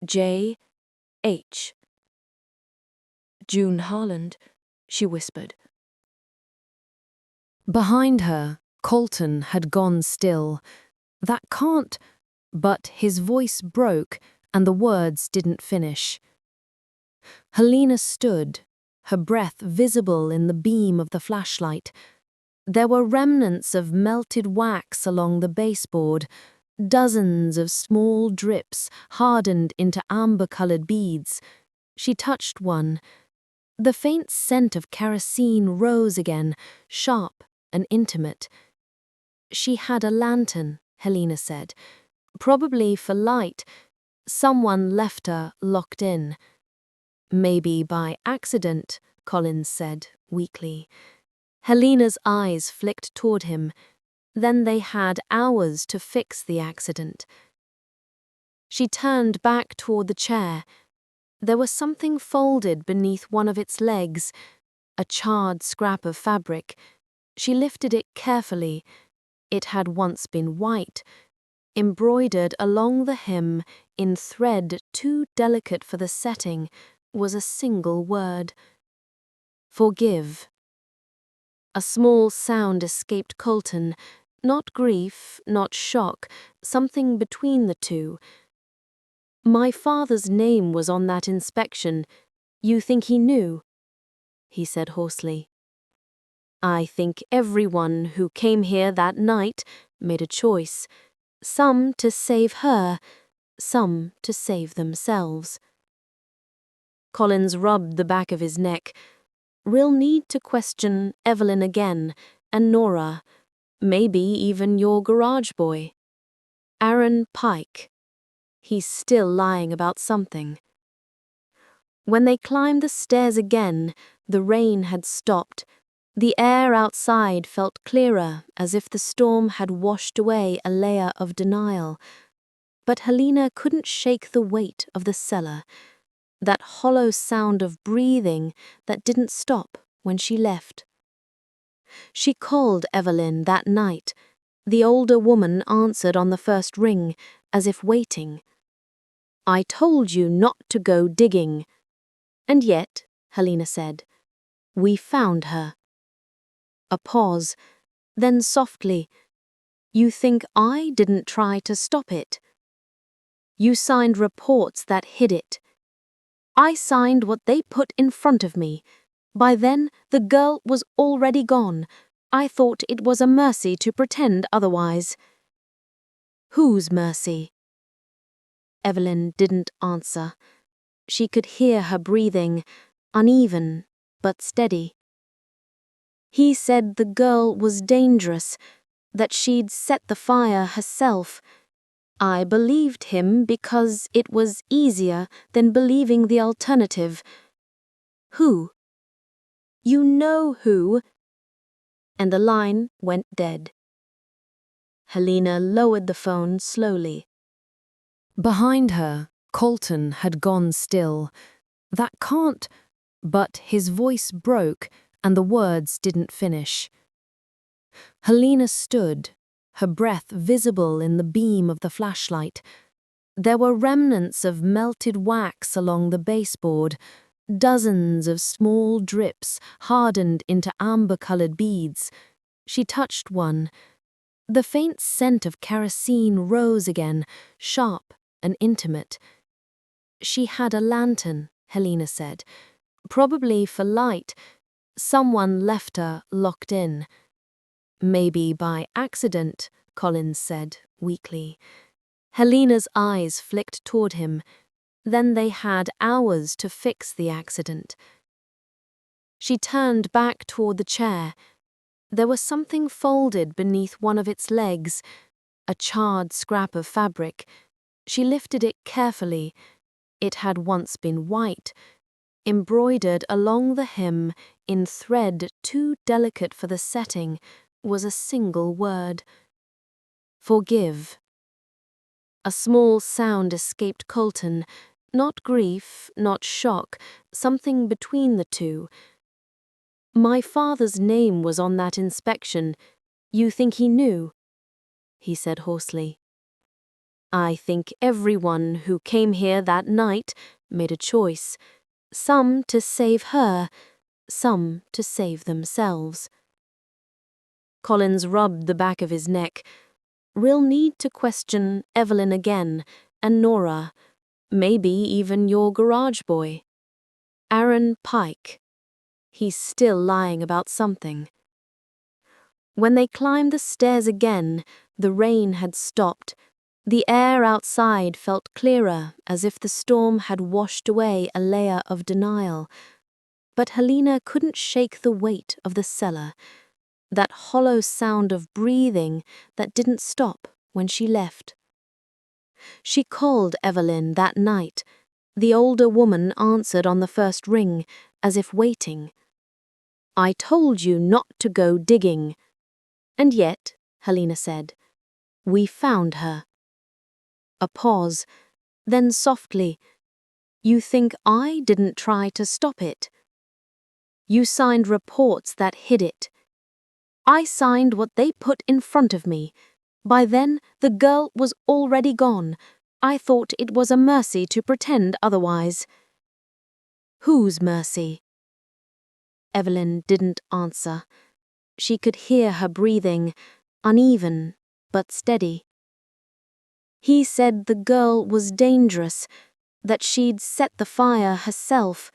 J.H. June Harland, she whispered. Behind her, Colton had gone still. That can't... But his voice broke, and the words didn't finish. Helena stood, her breath visible in the beam of the flashlight. There were remnants of melted wax along the baseboard, dozens of small drips hardened into amber-colored beads. She touched one. The faint scent of kerosene rose again, sharp and intimate. She had a lantern, Helena said. Probably for light. Someone left her locked in. Maybe by accident, Collins said weakly. Helena's eyes flicked toward him. Then they had hours to fix the accident. She turned back toward the chair. There was something folded beneath one of its legs, a charred scrap of fabric. She lifted it carefully. It had once been white. Embroidered along the hem, in thread too delicate for the setting, was a single word. Forgive. A small sound escaped Colton, not grief, not shock, something between the two. My father's name was on that inspection. You think he knew? He said hoarsely. I think everyone who came here that night made a choice. Some to save her, some to save themselves. Collins rubbed the back of his neck. We'll need to question Evelyn again, and Nora, maybe even your garage boy. Aaron Pike. He's still lying about something. When they climbed the stairs again, the rain had stopped. The air outside felt clearer, as if the storm had washed away a layer of denial. But Helena couldn't shake the weight of the cellar, that hollow sound of breathing that didn't stop when she left. She called Evelyn that night. The older woman answered on the first ring, as if waiting. I told you not to go digging. And yet, Helena said, we found her. A pause, then softly, you think I didn't try to stop it? You signed reports that hid it. I signed what they put in front of me. By then, the girl was already gone. I thought it was a mercy to pretend otherwise. Whose mercy? Evelyn didn't answer. She could hear her breathing, uneven but steady. He said the girl was dangerous, that she'd set the fire herself. I believed him because it was easier than believing the alternative. Who? You know who. And the line went dead. Helena lowered the phone slowly. Behind her, Colton had gone still. That can't... But his voice broke, and the words didn't finish. Helena stood, her breath visible in the beam of the flashlight. There were remnants of melted wax along the baseboard, dozens of small drips hardened into amber-colored beads. She touched one. The faint scent of kerosene rose again, sharp and intimate. She had a lantern, Helena said. Probably for light. Someone left her locked in. Maybe by accident, Collins said weakly. Helena's eyes flicked toward him. Then they had hours to fix the accident. She turned back toward the chair. There was something folded beneath one of its legs, a charred scrap of fabric. She lifted it carefully. It had once been white. Embroidered along the hem, in thread too delicate for the setting, was a single word. Forgive. A small sound escaped Colton, not grief, not shock, something between the two. My father's name was on that inspection. You think he knew? He said hoarsely. I think everyone who came here that night made a choice. Some to save her, some to save themselves. Collins rubbed the back of his neck. We'll need to question Evelyn again, and Nora, maybe even your garage boy. Aaron Pike. He's still lying about something. When they climbed the stairs again, the rain had stopped. The air outside felt clearer, as if the storm had washed away a layer of denial. But Helena couldn't shake the weight of the cellar, that hollow sound of breathing that didn't stop when she left. She called Evelyn that night. The older woman answered on the first ring, as if waiting. I told you not to go digging. And yet, Helena said, we found her. A pause, then softly, you think I didn't try to stop it? You signed reports that hid it. I signed what they put in front of me. By then, the girl was already gone. I thought it was a mercy to pretend otherwise. Whose mercy? Evelyn didn't answer. She could hear her breathing, uneven but steady. He said the girl was dangerous, that she'd set the fire herself.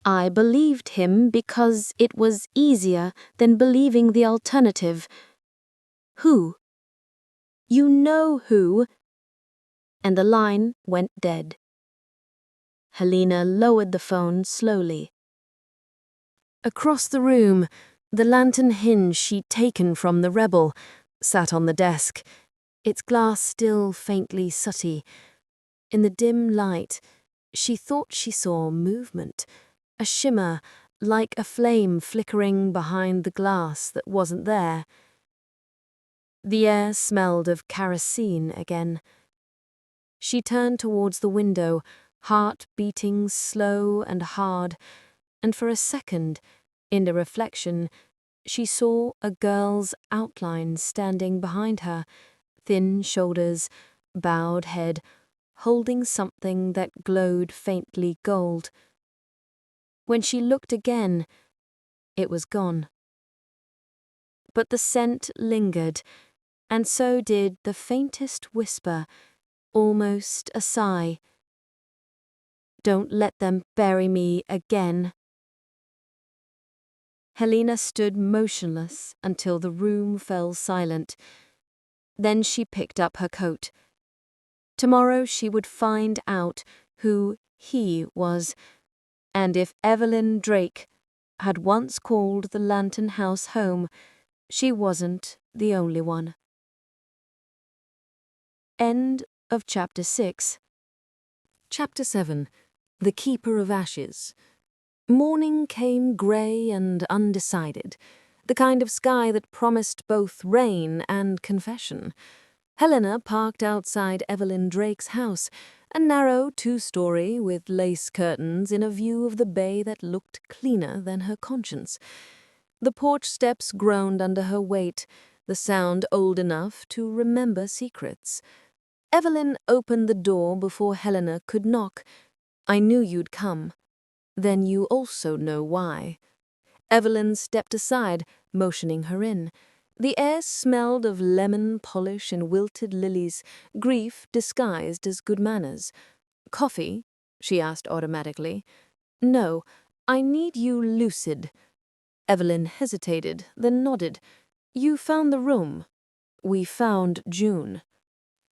I believed him because it was easier than believing the alternative. Who? You know who. And the line went dead. Helena lowered the phone slowly. Across the room, the lantern hinge she'd taken from the rebel sat on the desk, its glass still faintly sooty. In the dim light, she thought she saw movement, a shimmer like a flame flickering behind the glass that wasn't there. The air smelled of kerosene again. She turned towards the window, heart beating slow and hard, and for a second, in the reflection, she saw a girl's outline standing behind her, thin shoulders, bowed head, holding something that glowed faintly gold. When she looked again, it was gone. But the scent lingered, and so did the faintest whisper, almost a sigh. Don't let them bury me again. Helena stood motionless until the room fell silent. Then she picked up her coat. Tomorrow she would find out who he was, and if Evelyn Drake had once called the Lantern House home, she wasn't the only one. End of Chapter 6. Chapter 7. The Keeper of Ashes. Morning came grey and undecided, the kind of sky that promised both rain and confession. Helena parked outside Evelyn Drake's house, a narrow two-story with lace curtains in a view of the bay that looked cleaner than her conscience. The porch steps groaned under her weight, the sound old enough to remember secrets. Evelyn opened the door before Helena could knock. I knew you'd come. Then you also know why. Evelyn stepped aside, motioning her in. The air smelled of lemon polish and wilted lilies, grief disguised as good manners. Coffee? She asked automatically. No, I need you lucid. Evelyn hesitated, then nodded. You found the room. We found June.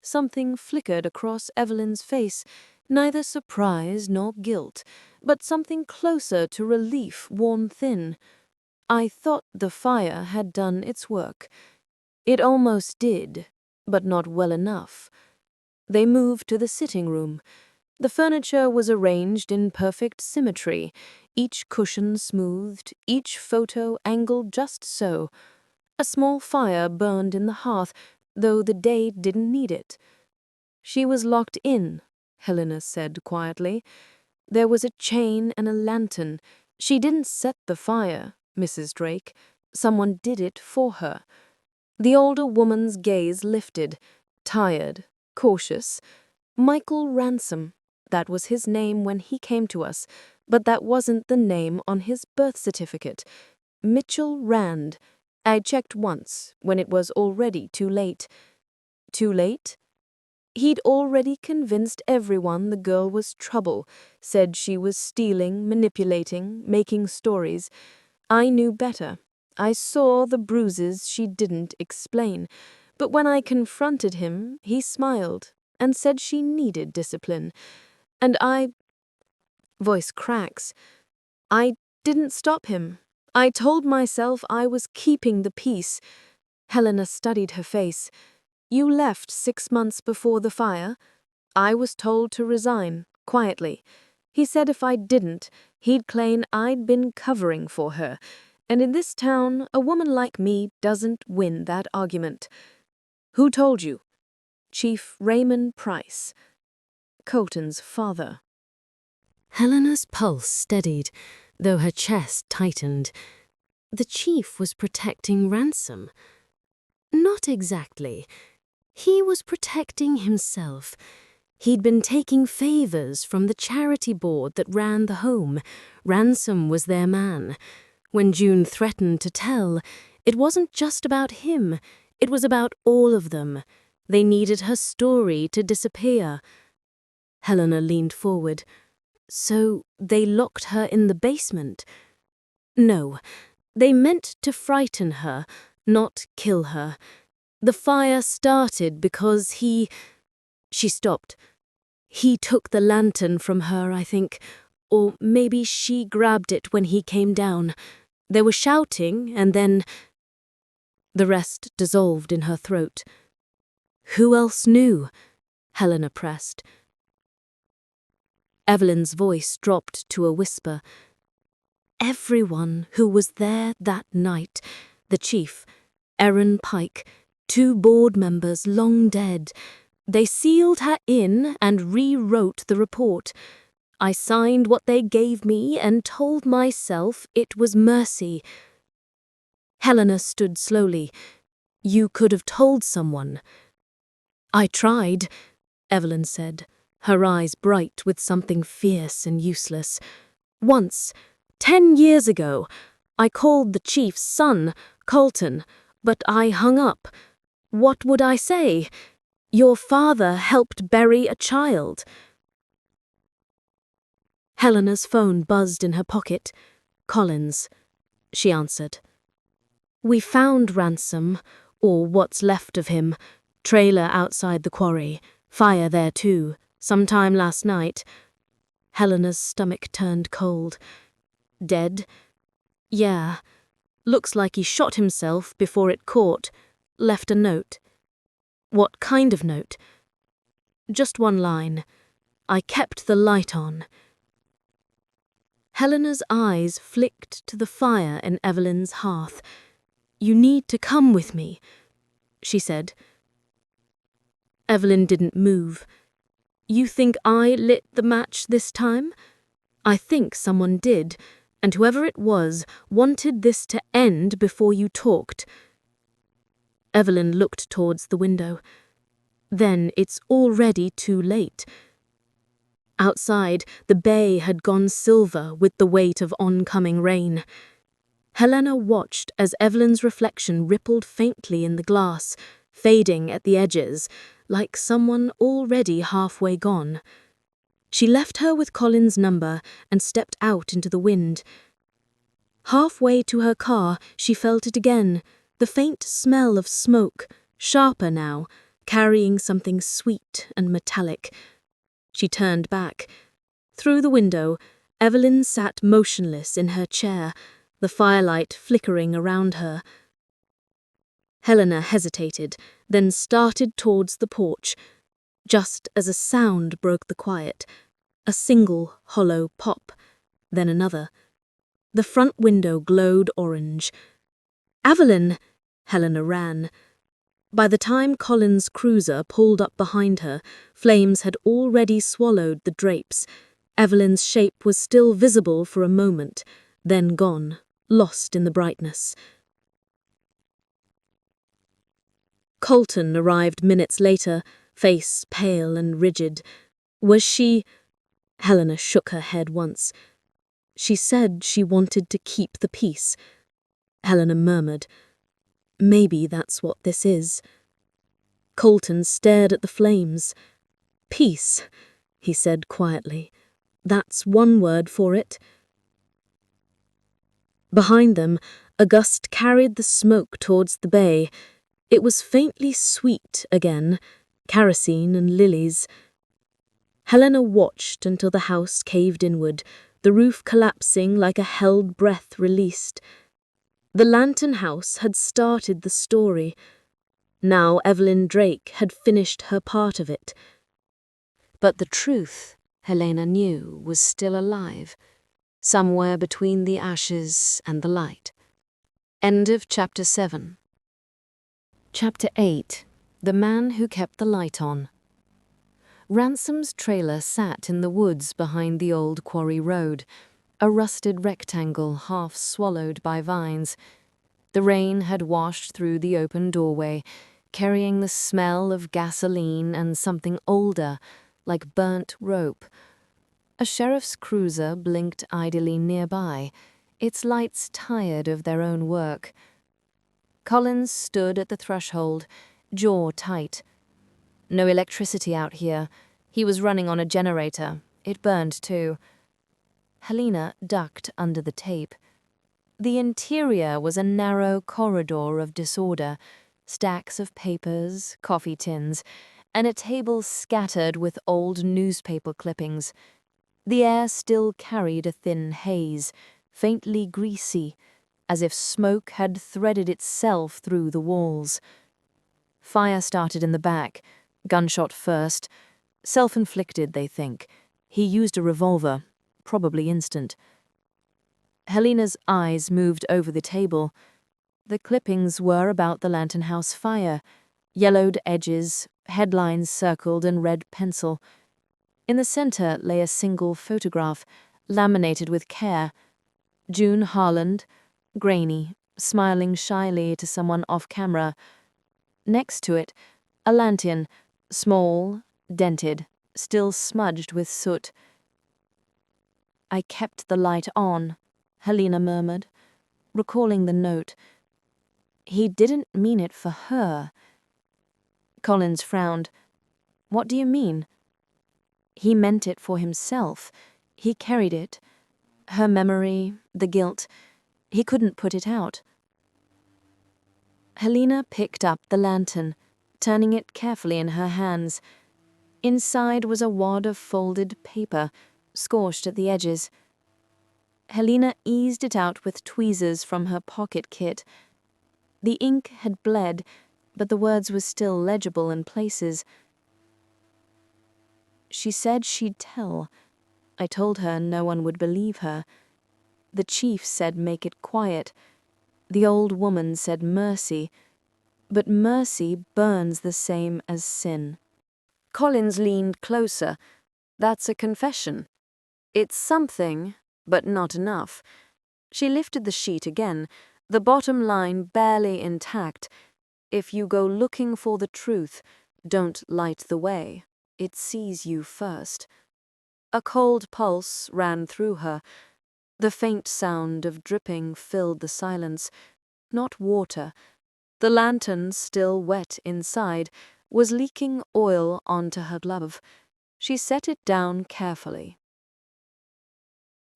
Something flickered across Evelyn's face, neither surprise nor guilt, but something closer to relief worn thin. I thought the fire had done its work. It almost did, but not well enough. They moved to the sitting room. The furniture was arranged in perfect symmetry, each cushion smoothed, each photo angled just so. A small fire burned in the hearth, though the day didn't need it. She was locked in, Helena said quietly. There was a chain and a lantern. She didn't set the fire, Mrs. Drake. Someone did it for her. The older woman's gaze lifted, tired, cautious. Michael Ransom. That was his name when he came to us, but that wasn't the name on his birth certificate. Mitchell Rand. I checked once, when it was already too late. Too late? He'd already convinced everyone the girl was trouble, said she was stealing, manipulating, making stories. I knew better. I saw the bruises she didn't explain. But when I confronted him, he smiled and said she needed discipline. And voice cracks. I didn't stop him. I told myself I was keeping the peace. Helena studied her face. You left 6 months before the fire. I was told to resign, quietly. He said if I didn't, he'd claim I'd been covering for her. And in this town, a woman like me doesn't win that argument. Who told you? Chief Raymond Price, Colton's father. Helena's pulse steadied, though her chest tightened. The chief was protecting Ransom. Not exactly. He was protecting himself. He'd been taking favors from the charity board that ran the home. Ransom was their man. When June threatened to tell, it wasn't just about him. It was about all of them. They needed her story to disappear. Helena leaned forward. So they locked her in the basement? No, they meant to frighten her, not kill her. The fire started because She stopped. He took the lantern from her, I think, or maybe she grabbed it when he came down. They were shouting, and then the rest dissolved in her throat. Who else knew? Helena pressed. Evelyn's voice dropped to a whisper. Everyone who was there that night, the chief, Erin Pike, 2 board members long dead. They sealed her in and rewrote the report. I signed what they gave me and told myself it was mercy. Helena stood slowly. You could have told someone. I tried, Evelyn said, her eyes bright with something fierce and useless. Once, 10 years ago, I called the chief's son, Colton, but I hung up. What would I say? Your father helped bury a child. Helena's phone buzzed in her pocket. Collins, she answered. We found Ransom, or what's left of him. Trailer outside the quarry. Fire there too, sometime last night. Helena's stomach turned cold. Dead? Yeah. Looks like he shot himself before it caught. Left a note. What kind of note? Just one line. I kept the light on. Helena's eyes flicked to the fire in Evelyn's hearth. You need to come with me, she said. Evelyn didn't move. You think I lit the match this time? I think someone did, and whoever it was wanted this to end before you talked. Evelyn looked towards the window. Then it's already too late. Outside, the bay had gone silver with the weight of oncoming rain. Helena watched as Evelyn's reflection rippled faintly in the glass, fading at the edges, like someone already halfway gone. She left her with Colin's number and stepped out into the wind. Halfway to her car, she felt it again, the faint smell of smoke, sharper now, carrying something sweet and metallic. She turned back. Through the window, Evelyn sat motionless in her chair, the firelight flickering around her. Helena hesitated, then started towards the porch, just as a sound broke the quiet, a single hollow pop. then another. The front window glowed orange. "Evelyn!" Helena ran. By the time Colin's cruiser pulled up behind her, flames had already swallowed the drapes. Evelyn's shape was still visible for a moment, then gone, lost in the brightness. Colton arrived minutes later, face pale and rigid. Was she... Helena shook her head once. She said she wanted to keep the peace. Helena murmured, "Maybe that's what this is." Colton stared at the flames. "Peace," he said quietly. "That's one word for it." Behind them, a gust carried the smoke towards the bay. It was faintly sweet again, kerosene and lilies. Helena watched until the house caved inward, the roof collapsing like a held breath released. The lantern house had started the story. Now Evelyn Drake had finished her part of it. But the truth, Helena knew, was still alive, somewhere between the ashes and the light. End of Chapter 7. Chapter 8. The Man Who Kept the Light On. Ransom's trailer sat in the woods behind the old quarry road, a rusted rectangle half swallowed by vines. The rain had washed through the open doorway, carrying the smell of gasoline and something older, like burnt rope. A sheriff's cruiser blinked idly nearby, its lights tired of their own work. Collins stood at the threshold, jaw tight. No electricity out here. He was running on a generator. It burned too. Helena ducked under the tape. The interior was a narrow corridor of disorder, stacks of papers, coffee tins, and a table scattered with old newspaper clippings. The air still carried a thin haze, faintly greasy, as if smoke had threaded itself through the walls. Fire started in the back, gunshot first. Self-inflicted, they think. He used a revolver, probably instant. Helena's eyes moved over the table. The clippings were about the Lantern House fire, yellowed edges, headlines circled in red pencil. In the center lay a single photograph, laminated with care. June Harland, grainy, smiling shyly to someone off-camera. Next to it, a lantern, small, dented, still smudged with soot. "I kept the light on," Helena murmured, recalling the note. He didn't mean it for her. Collins frowned. "What do you mean?" He meant it for himself. He carried it. Her memory, the guilt. He couldn't put it out. Helena picked up the lantern, turning it carefully in her hands. Inside was a wad of folded paper, scorched at the edges. Helena eased it out with tweezers from her pocket kit. The ink had bled, but the words were still legible in places. She said she'd tell. I told her no one would believe her. The chief said make it quiet. The old woman said mercy. But mercy burns the same as sin. Collins leaned closer. That's a confession. It's something, but not enough. She lifted the sheet again, the bottom line barely intact. If you go looking for the truth, don't light the way. It sees you first. A cold pulse ran through her. The faint sound of dripping filled the silence. Not water. The lantern, still wet inside, was leaking oil onto her glove. She set it down carefully.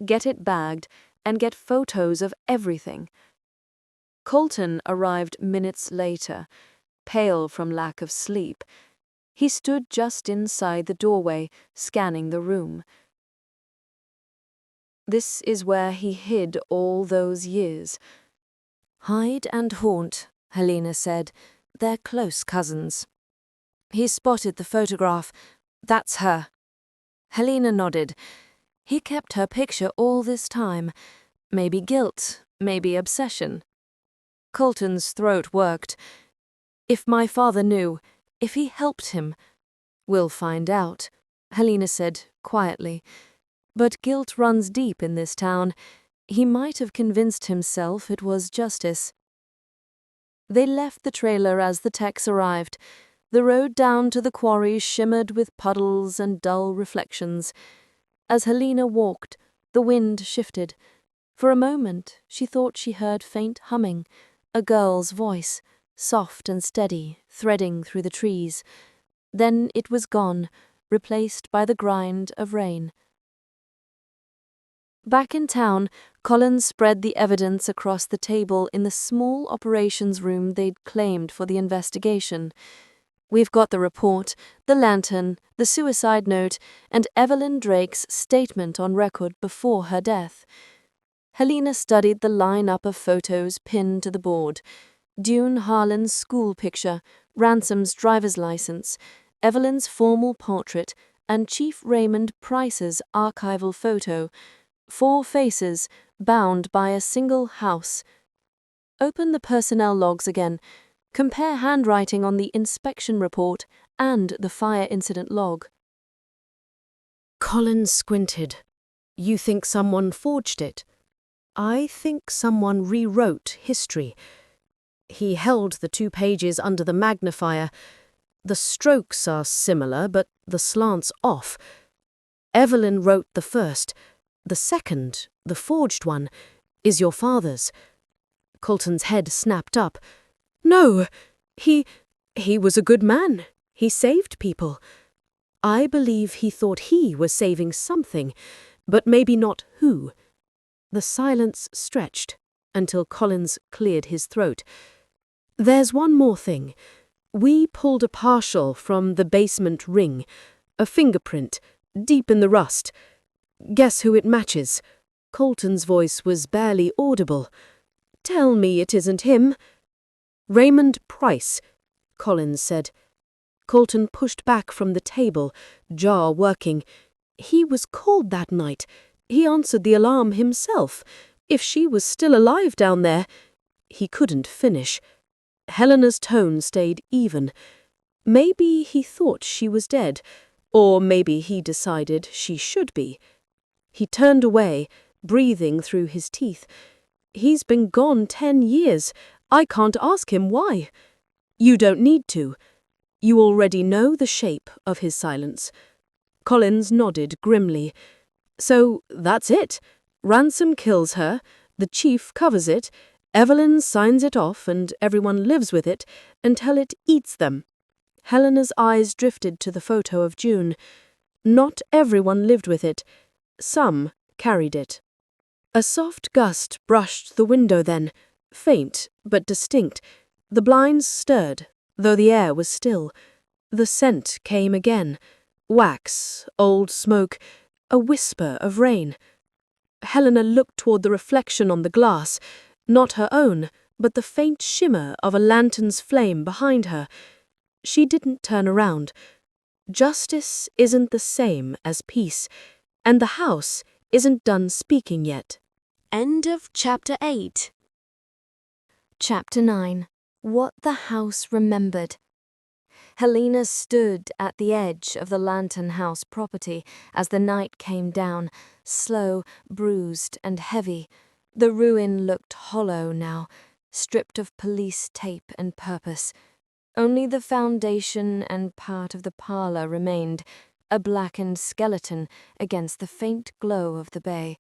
Get it bagged and get photos of everything. Colton arrived minutes later, pale from lack of sleep. He stood just inside the doorway, scanning the room. This is where he hid all those years. Hide and haunt, Helena said. They're close cousins. He spotted the photograph. That's her. Helena nodded. He kept her picture all this time. Maybe guilt, maybe obsession. Colton's throat worked. If my father knew, if he helped him, we'll find out, Helena said quietly. But guilt runs deep in this town. He might have convinced himself it was justice. They left the trailer as the techs arrived. The road down to the quarry shimmered with puddles and dull reflections. As Helena walked, the wind shifted. For a moment, she thought she heard faint humming, a girl's voice, soft and steady, threading through the trees. Then it was gone, replaced by the grind of rain. Back in town, Collins spread the evidence across the table in the small operations room they'd claimed for the investigation. We've got the report, the lantern, the suicide note, and Evelyn Drake's statement on record before her death. Helena studied the line-up of photos pinned to the board. Dune Harlan's school picture, Ransom's driver's license, Evelyn's formal portrait, and Chief Raymond Price's archival photo. 4 faces, bound by a single house. Open the personnel logs again. Compare handwriting on the inspection report and the fire incident log. Collins squinted. You think someone forged it? I think someone rewrote history. He held the 2 pages under the magnifier. The strokes are similar, but the slant's off. Evelyn wrote the first. The second, the forged one, is your father's. Colton's head snapped up. No, he was a good man. He saved people. I believe he thought he was saving something, but maybe not who. The silence stretched until Collins cleared his throat. There's one more thing. We pulled a partial from the basement ring, a fingerprint, deep in the rust. Guess who it matches? Colton's voice was barely audible. Tell me it isn't him. Raymond Price, Collins said. Colton pushed back from the table, jaw working. He was called that night. He answered the alarm himself. If she was still alive down there... He couldn't finish. Helena's tone stayed even. Maybe he thought she was dead, or maybe he decided she should be. He turned away, breathing through his teeth. He's been gone 10 years. I can't ask him why. You don't need to. You already know the shape of his silence. Collins nodded grimly. So that's it. Ransom kills her, the chief covers it, Evelyn signs it off and everyone lives with it until it eats them. Helena's eyes drifted to the photo of June. Not everyone lived with it. Some carried it. A soft gust brushed the window then, faint but distinct. The blinds stirred, though the air was still. The scent came again. Wax, old smoke, a whisper of rain. Helena looked toward the reflection on the glass, not her own, but the faint shimmer of a lantern's flame behind her. She didn't turn around. Justice isn't the same as peace, and the house isn't done speaking yet. End of Chapter 8. Chapter 9. What the House Remembered. Helena stood at the edge of the Lantern House property as the night came down, slow, bruised, and heavy. The ruin looked hollow now, stripped of police tape and purpose. Only the foundation and part of the parlor remained, a blackened skeleton against the faint glow of the bay.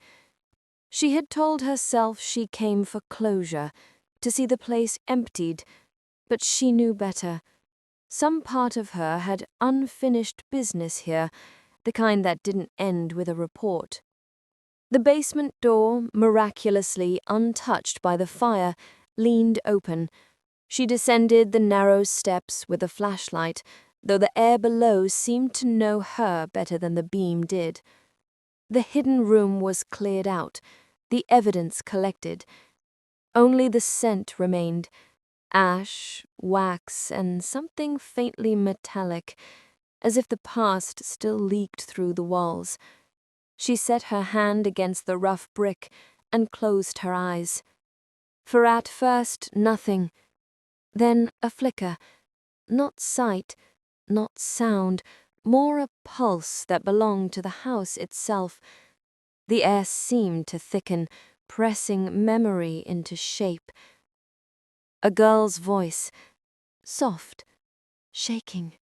She had told herself she came for closure, to see the place emptied, but she knew better. Some part of her had unfinished business here, the kind that didn't end with a report. The basement door, miraculously untouched by the fire, leaned open. She descended the narrow steps with a flashlight, though the air below seemed to know her better than the beam did. The hidden room was cleared out, the evidence collected. Only the scent remained. Ash, wax, and something faintly metallic, as if the past still leaked through the walls. She set her hand against the rough brick and closed her eyes. For at first nothing, then a flicker, not sight, not sound, more a pulse that belonged to the house itself. The air seemed to thicken, pressing memory into shape. A girl's voice, soft, shaking.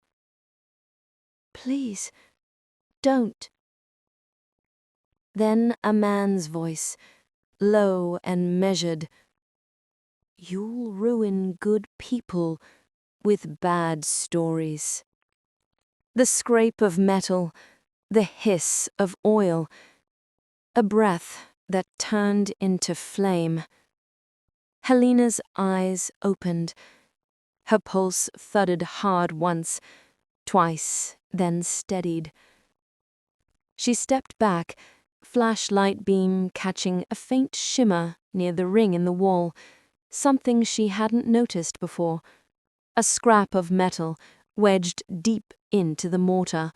Please, don't. Then a man's voice, low and measured. You'll ruin good people with bad stories. The scrape of metal, the hiss of oil, a breath that turned into flame. Helena's eyes opened. Her pulse thudded hard once, twice, then steadied. She stepped back, flashlight beam catching a faint shimmer near the ring in the wall, something she hadn't noticed before. A scrap of metal wedged deep into the mortar.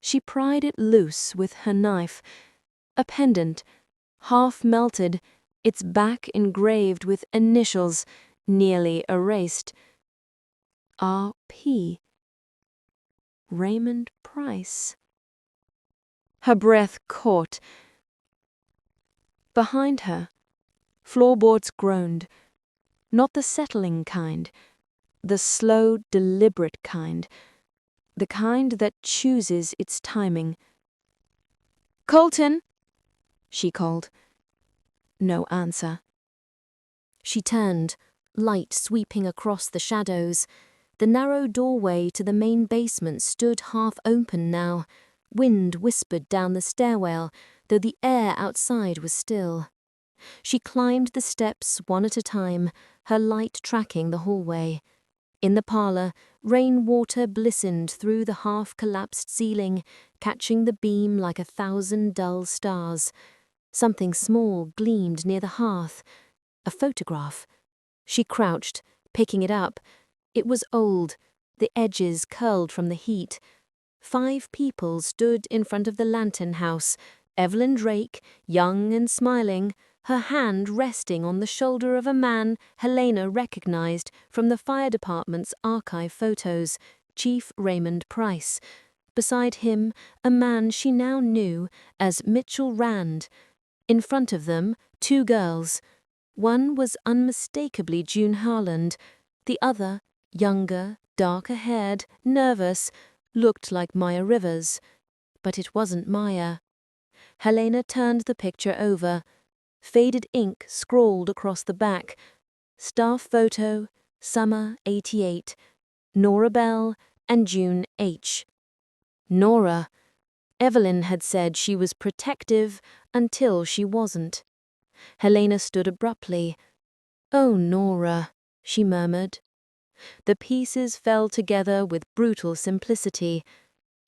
She pried it loose with her knife. A pendant, half melted, its back engraved with initials nearly erased. R.P. Raymond Price. Her breath caught. Behind her, floorboards groaned. Not the settling kind, the slow, deliberate kind. The kind that chooses its timing. "Colton!" she called. No answer. She turned, light sweeping across the shadows. The narrow doorway to the main basement stood half open now. Wind whispered down the stairwell, though the air outside was still. She climbed the steps one at a time, her light tracking the hallway. In the parlor, rainwater glistened through the half-collapsed ceiling, catching the beam like 1,000 dull stars. Something small gleamed near the hearth. A photograph. She crouched, picking it up. It was old, the edges curled from the heat. 5 people stood in front of the lantern house. Evelyn Drake, young and smiling, her hand resting on the shoulder of a man Helena recognized from the fire department's archive photos, Chief Raymond Price. Beside him, a man she now knew as Mitchell Rand. In front of them, 2 girls. One was unmistakably June Harland. The other, younger, darker-haired, nervous, looked like Maya Rivers. But it wasn't Maya. Helena turned the picture over. Faded ink scrawled across the back. Staff photo, summer 88. Nora Bell and June H. Nora. Evelyn had said she was protective until she wasn't. Helena stood abruptly. "Oh, Nora," she murmured. The pieces fell together with brutal simplicity.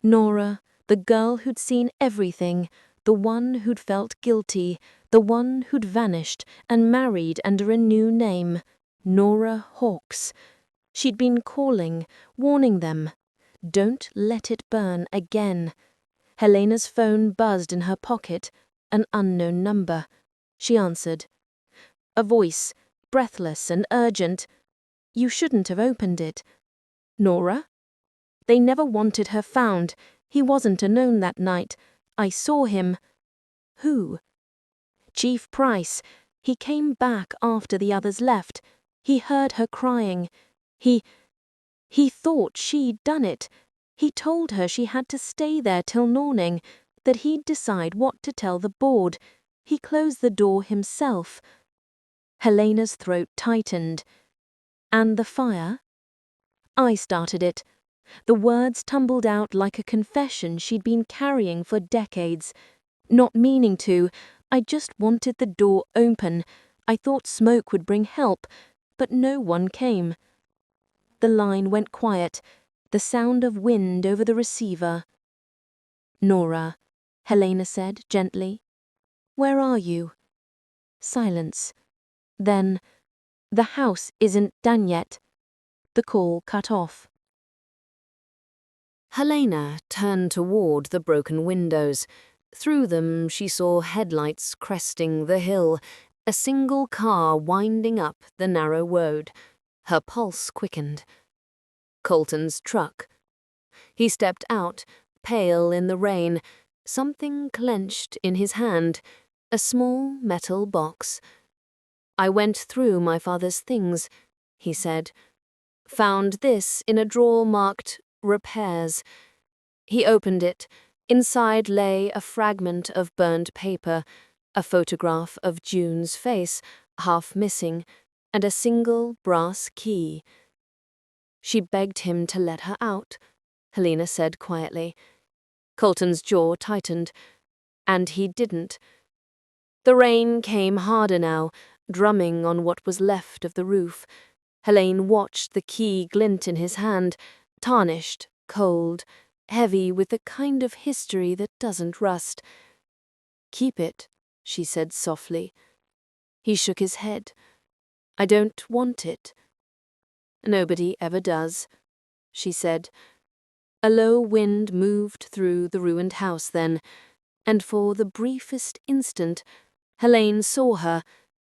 Nora, the girl who'd seen everything, the one who'd felt guilty, the one who'd vanished and married under a new name, Nora Hawkes. She'd been calling, warning them. Don't let it burn again. Helena's phone buzzed in her pocket, an unknown number. She answered. A voice, breathless and urgent. "You shouldn't have opened it." "Nora?" "They never wanted her found. He wasn't alone that night. I saw him." "Who?" "Chief Price. He came back after the others left. He heard her crying. He thought she'd done it. He told her she had to stay there till morning, that he'd decide what to tell the board. He closed the door himself." Helena's throat tightened. "And the fire?" "I started it." The words tumbled out like a confession she'd been carrying for decades. "Not meaning to. I just wanted the door open. I thought smoke would bring help, but no one came." The line went quiet, the sound of wind over the receiver. "Nora," Helena said gently. "Where are you?" Silence. Then, "The house isn't done yet." The call cut off. Helena turned toward the broken windows. Through them she saw headlights cresting the hill, a single car winding up the narrow road. Her pulse quickened. Colton's truck. He stepped out, pale in the rain, something clenched in his hand, a small metal box. "I went through my father's things," he said. "Found this in a drawer marked repairs." He opened it. Inside lay a fragment of burned paper, a photograph of June's face, half missing, and a single brass key. "She begged him to let her out," Helena said quietly. Colton's jaw tightened. "And he didn't." The rain came harder now, drumming on what was left of the roof. Helene watched the key glint in his hand, tarnished, cold, heavy with the kind of history that doesn't rust. "Keep it," she said softly. He shook his head. "I don't want it." "Nobody ever does," she said. A low wind moved through the ruined house then, and for the briefest instant, Helene saw her,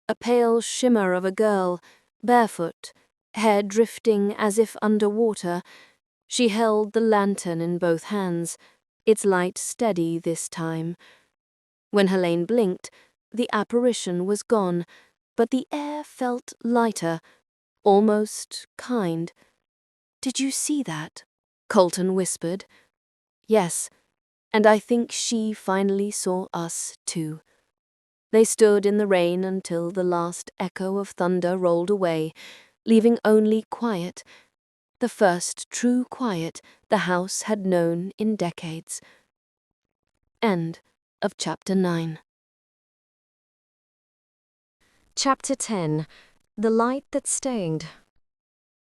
a pale shimmer of a girl, barefoot, hair drifting as if under water. She held the lantern in both hands, its light steady this time. When Helene blinked, the apparition was gone, but the air felt lighter, almost kind. "Did you see that?" Colton whispered. "Yes, and I think she finally saw us too." They stood in the rain until the last echo of thunder rolled away, leaving only quiet, the first true quiet the house had known in decades. End of Chapter 9. Chapter 10. The Light That Stayed.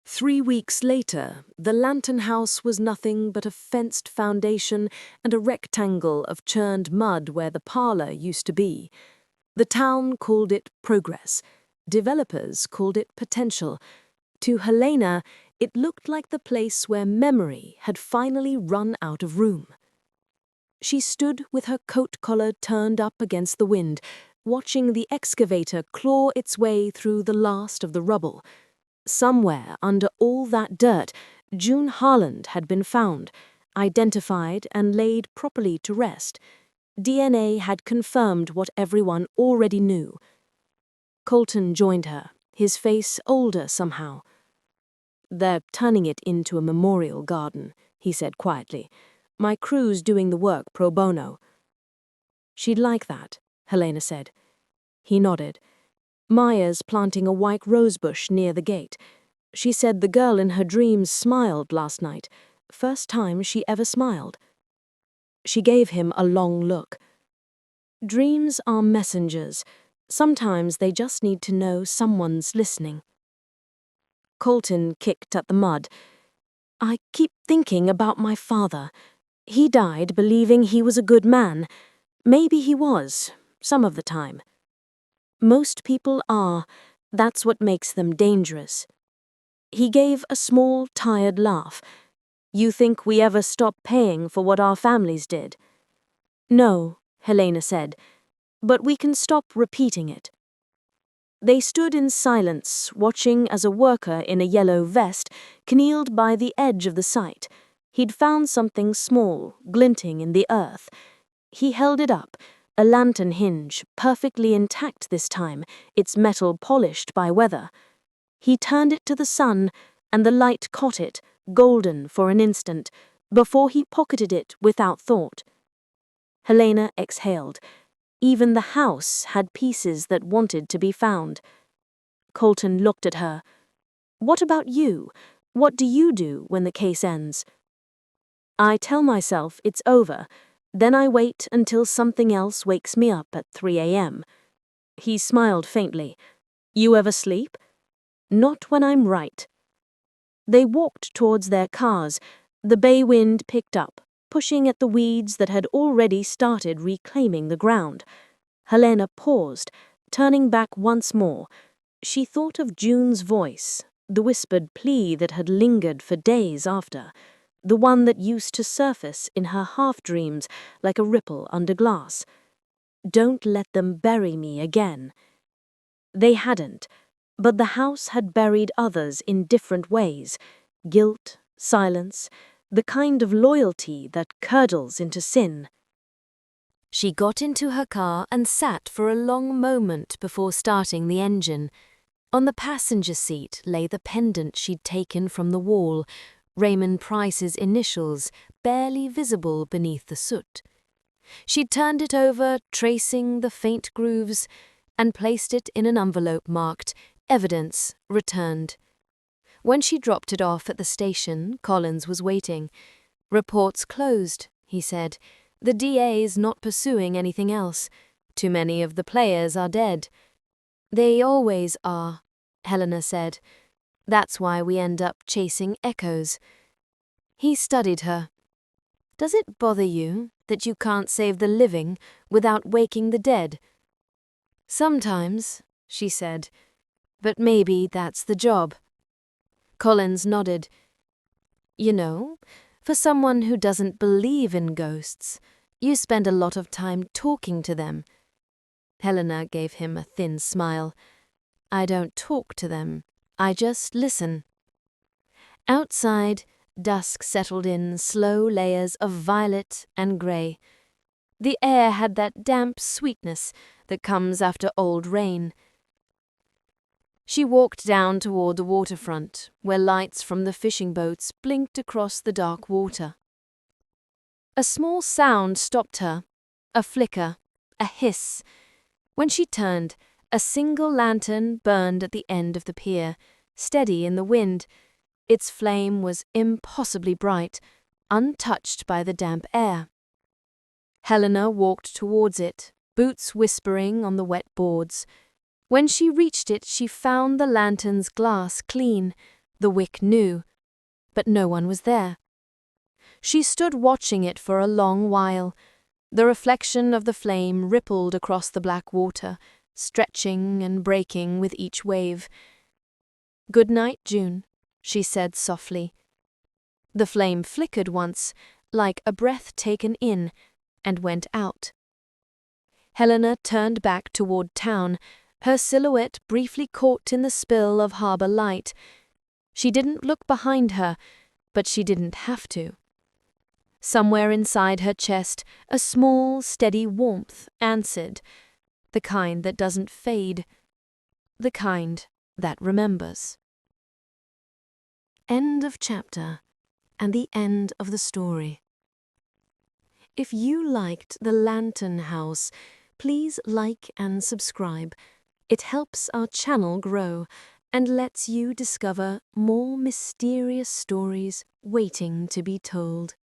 3 weeks later, the Lantern House was nothing but a fenced foundation and a rectangle of churned mud where the parlor used to be. The town called it progress. Developers called it potential. To Helena, it looked like the place where memory had finally run out of room. She stood with her coat collar turned up against the wind, watching the excavator claw its way through the last of the rubble. Somewhere under all that dirt, June Harland had been found, identified and laid properly to rest. DNA had confirmed what everyone already knew. Colton joined her, his face older somehow. "They're turning it into a memorial garden," he said quietly. "My crew's doing the work pro bono." "She'd like that," Helena said. He nodded. "Maya's planting a white rosebush near the gate. She said the girl in her dreams smiled last night. First time she ever smiled." She gave him a long look. "Dreams are messengers. Sometimes they just need to know someone's listening." Colton kicked at the mud. "I keep thinking about my father. He died believing he was a good man. Maybe he was, some of the time. Most people are. That's what makes them dangerous." He gave a small, tired laugh. "You think we ever stop paying for what our families did?" "No," Helena said, "but we can stop repeating it." They stood in silence, watching as a worker in a yellow vest kneeled by the edge of the site. He'd found something small, glinting in the earth. He held it up, a lantern hinge, perfectly intact this time, its metal polished by weather. He turned it to the sun, and the light caught it, golden for an instant, before he pocketed it without thought. Helena exhaled. Even the house had pieces that wanted to be found. Colton looked at her. "What about you? What do you do when the case ends?" "I tell myself it's over. Then I wait until something else wakes me up at 3 a.m. He smiled faintly. "You ever sleep?" "Not when I'm right." They walked towards their cars. The bay wind picked up, pushing at the weeds that had already started reclaiming the ground. Helena paused, turning back once more. She thought of June's voice, the whispered plea that had lingered for days after. the one that used to surface in her half-dreams like a ripple under glass. Don't let them bury me again. They hadn't, but the house had buried others in different ways. Guilt, silence, the kind of loyalty that curdles into sin. She got into her car and sat for a long moment before starting the engine. On the passenger seat lay the pendant she'd taken from the wall, Raymond Price's initials barely visible beneath the soot. She'd turned it over, tracing the faint grooves, and placed it in an envelope marked "Evidence Returned." When she dropped it off at the station, Collins was waiting. "Reports closed," he said. "The DA's not pursuing anything else. Too many of the players are dead." "They always are," Helena said. "That's why we end up chasing echoes." He studied her. "Does it bother you that you can't save the living without waking the dead?" "Sometimes," she said. "But maybe that's the job." Collins nodded. "You know, for someone who doesn't believe in ghosts, you spend a lot of time talking to them." Helena gave him a thin smile. "I don't talk to them. I just listen." Outside, dusk settled in slow layers of violet and grey. The air had that damp sweetness that comes after old rain. She walked down toward the waterfront, where lights from the fishing boats blinked across the dark water. A small sound stopped her, a flicker, a hiss. When she turned, a single lantern burned at the end of the pier, steady in the wind. Its flame was impossibly bright, untouched by the damp air. Helena walked towards it, boots whispering on the wet boards. When she reached it, she found the lantern's glass clean, the wick new, but no one was there. She stood watching it for a long while. The reflection of the flame rippled across the black water, stretching and breaking with each wave. "Good night, June," she said softly. The flame flickered once, like a breath taken in, and went out. Helena turned back toward town, her silhouette briefly caught in the spill of harbour light. She didn't look behind her, but she didn't have to. Somewhere inside her chest, a small, steady warmth answered, the kind that doesn't fade, the kind that remembers. End of chapter, and the end of the story. If you liked The Lantern House, please like and subscribe. It helps our channel grow and lets you discover more mysterious stories waiting to be told.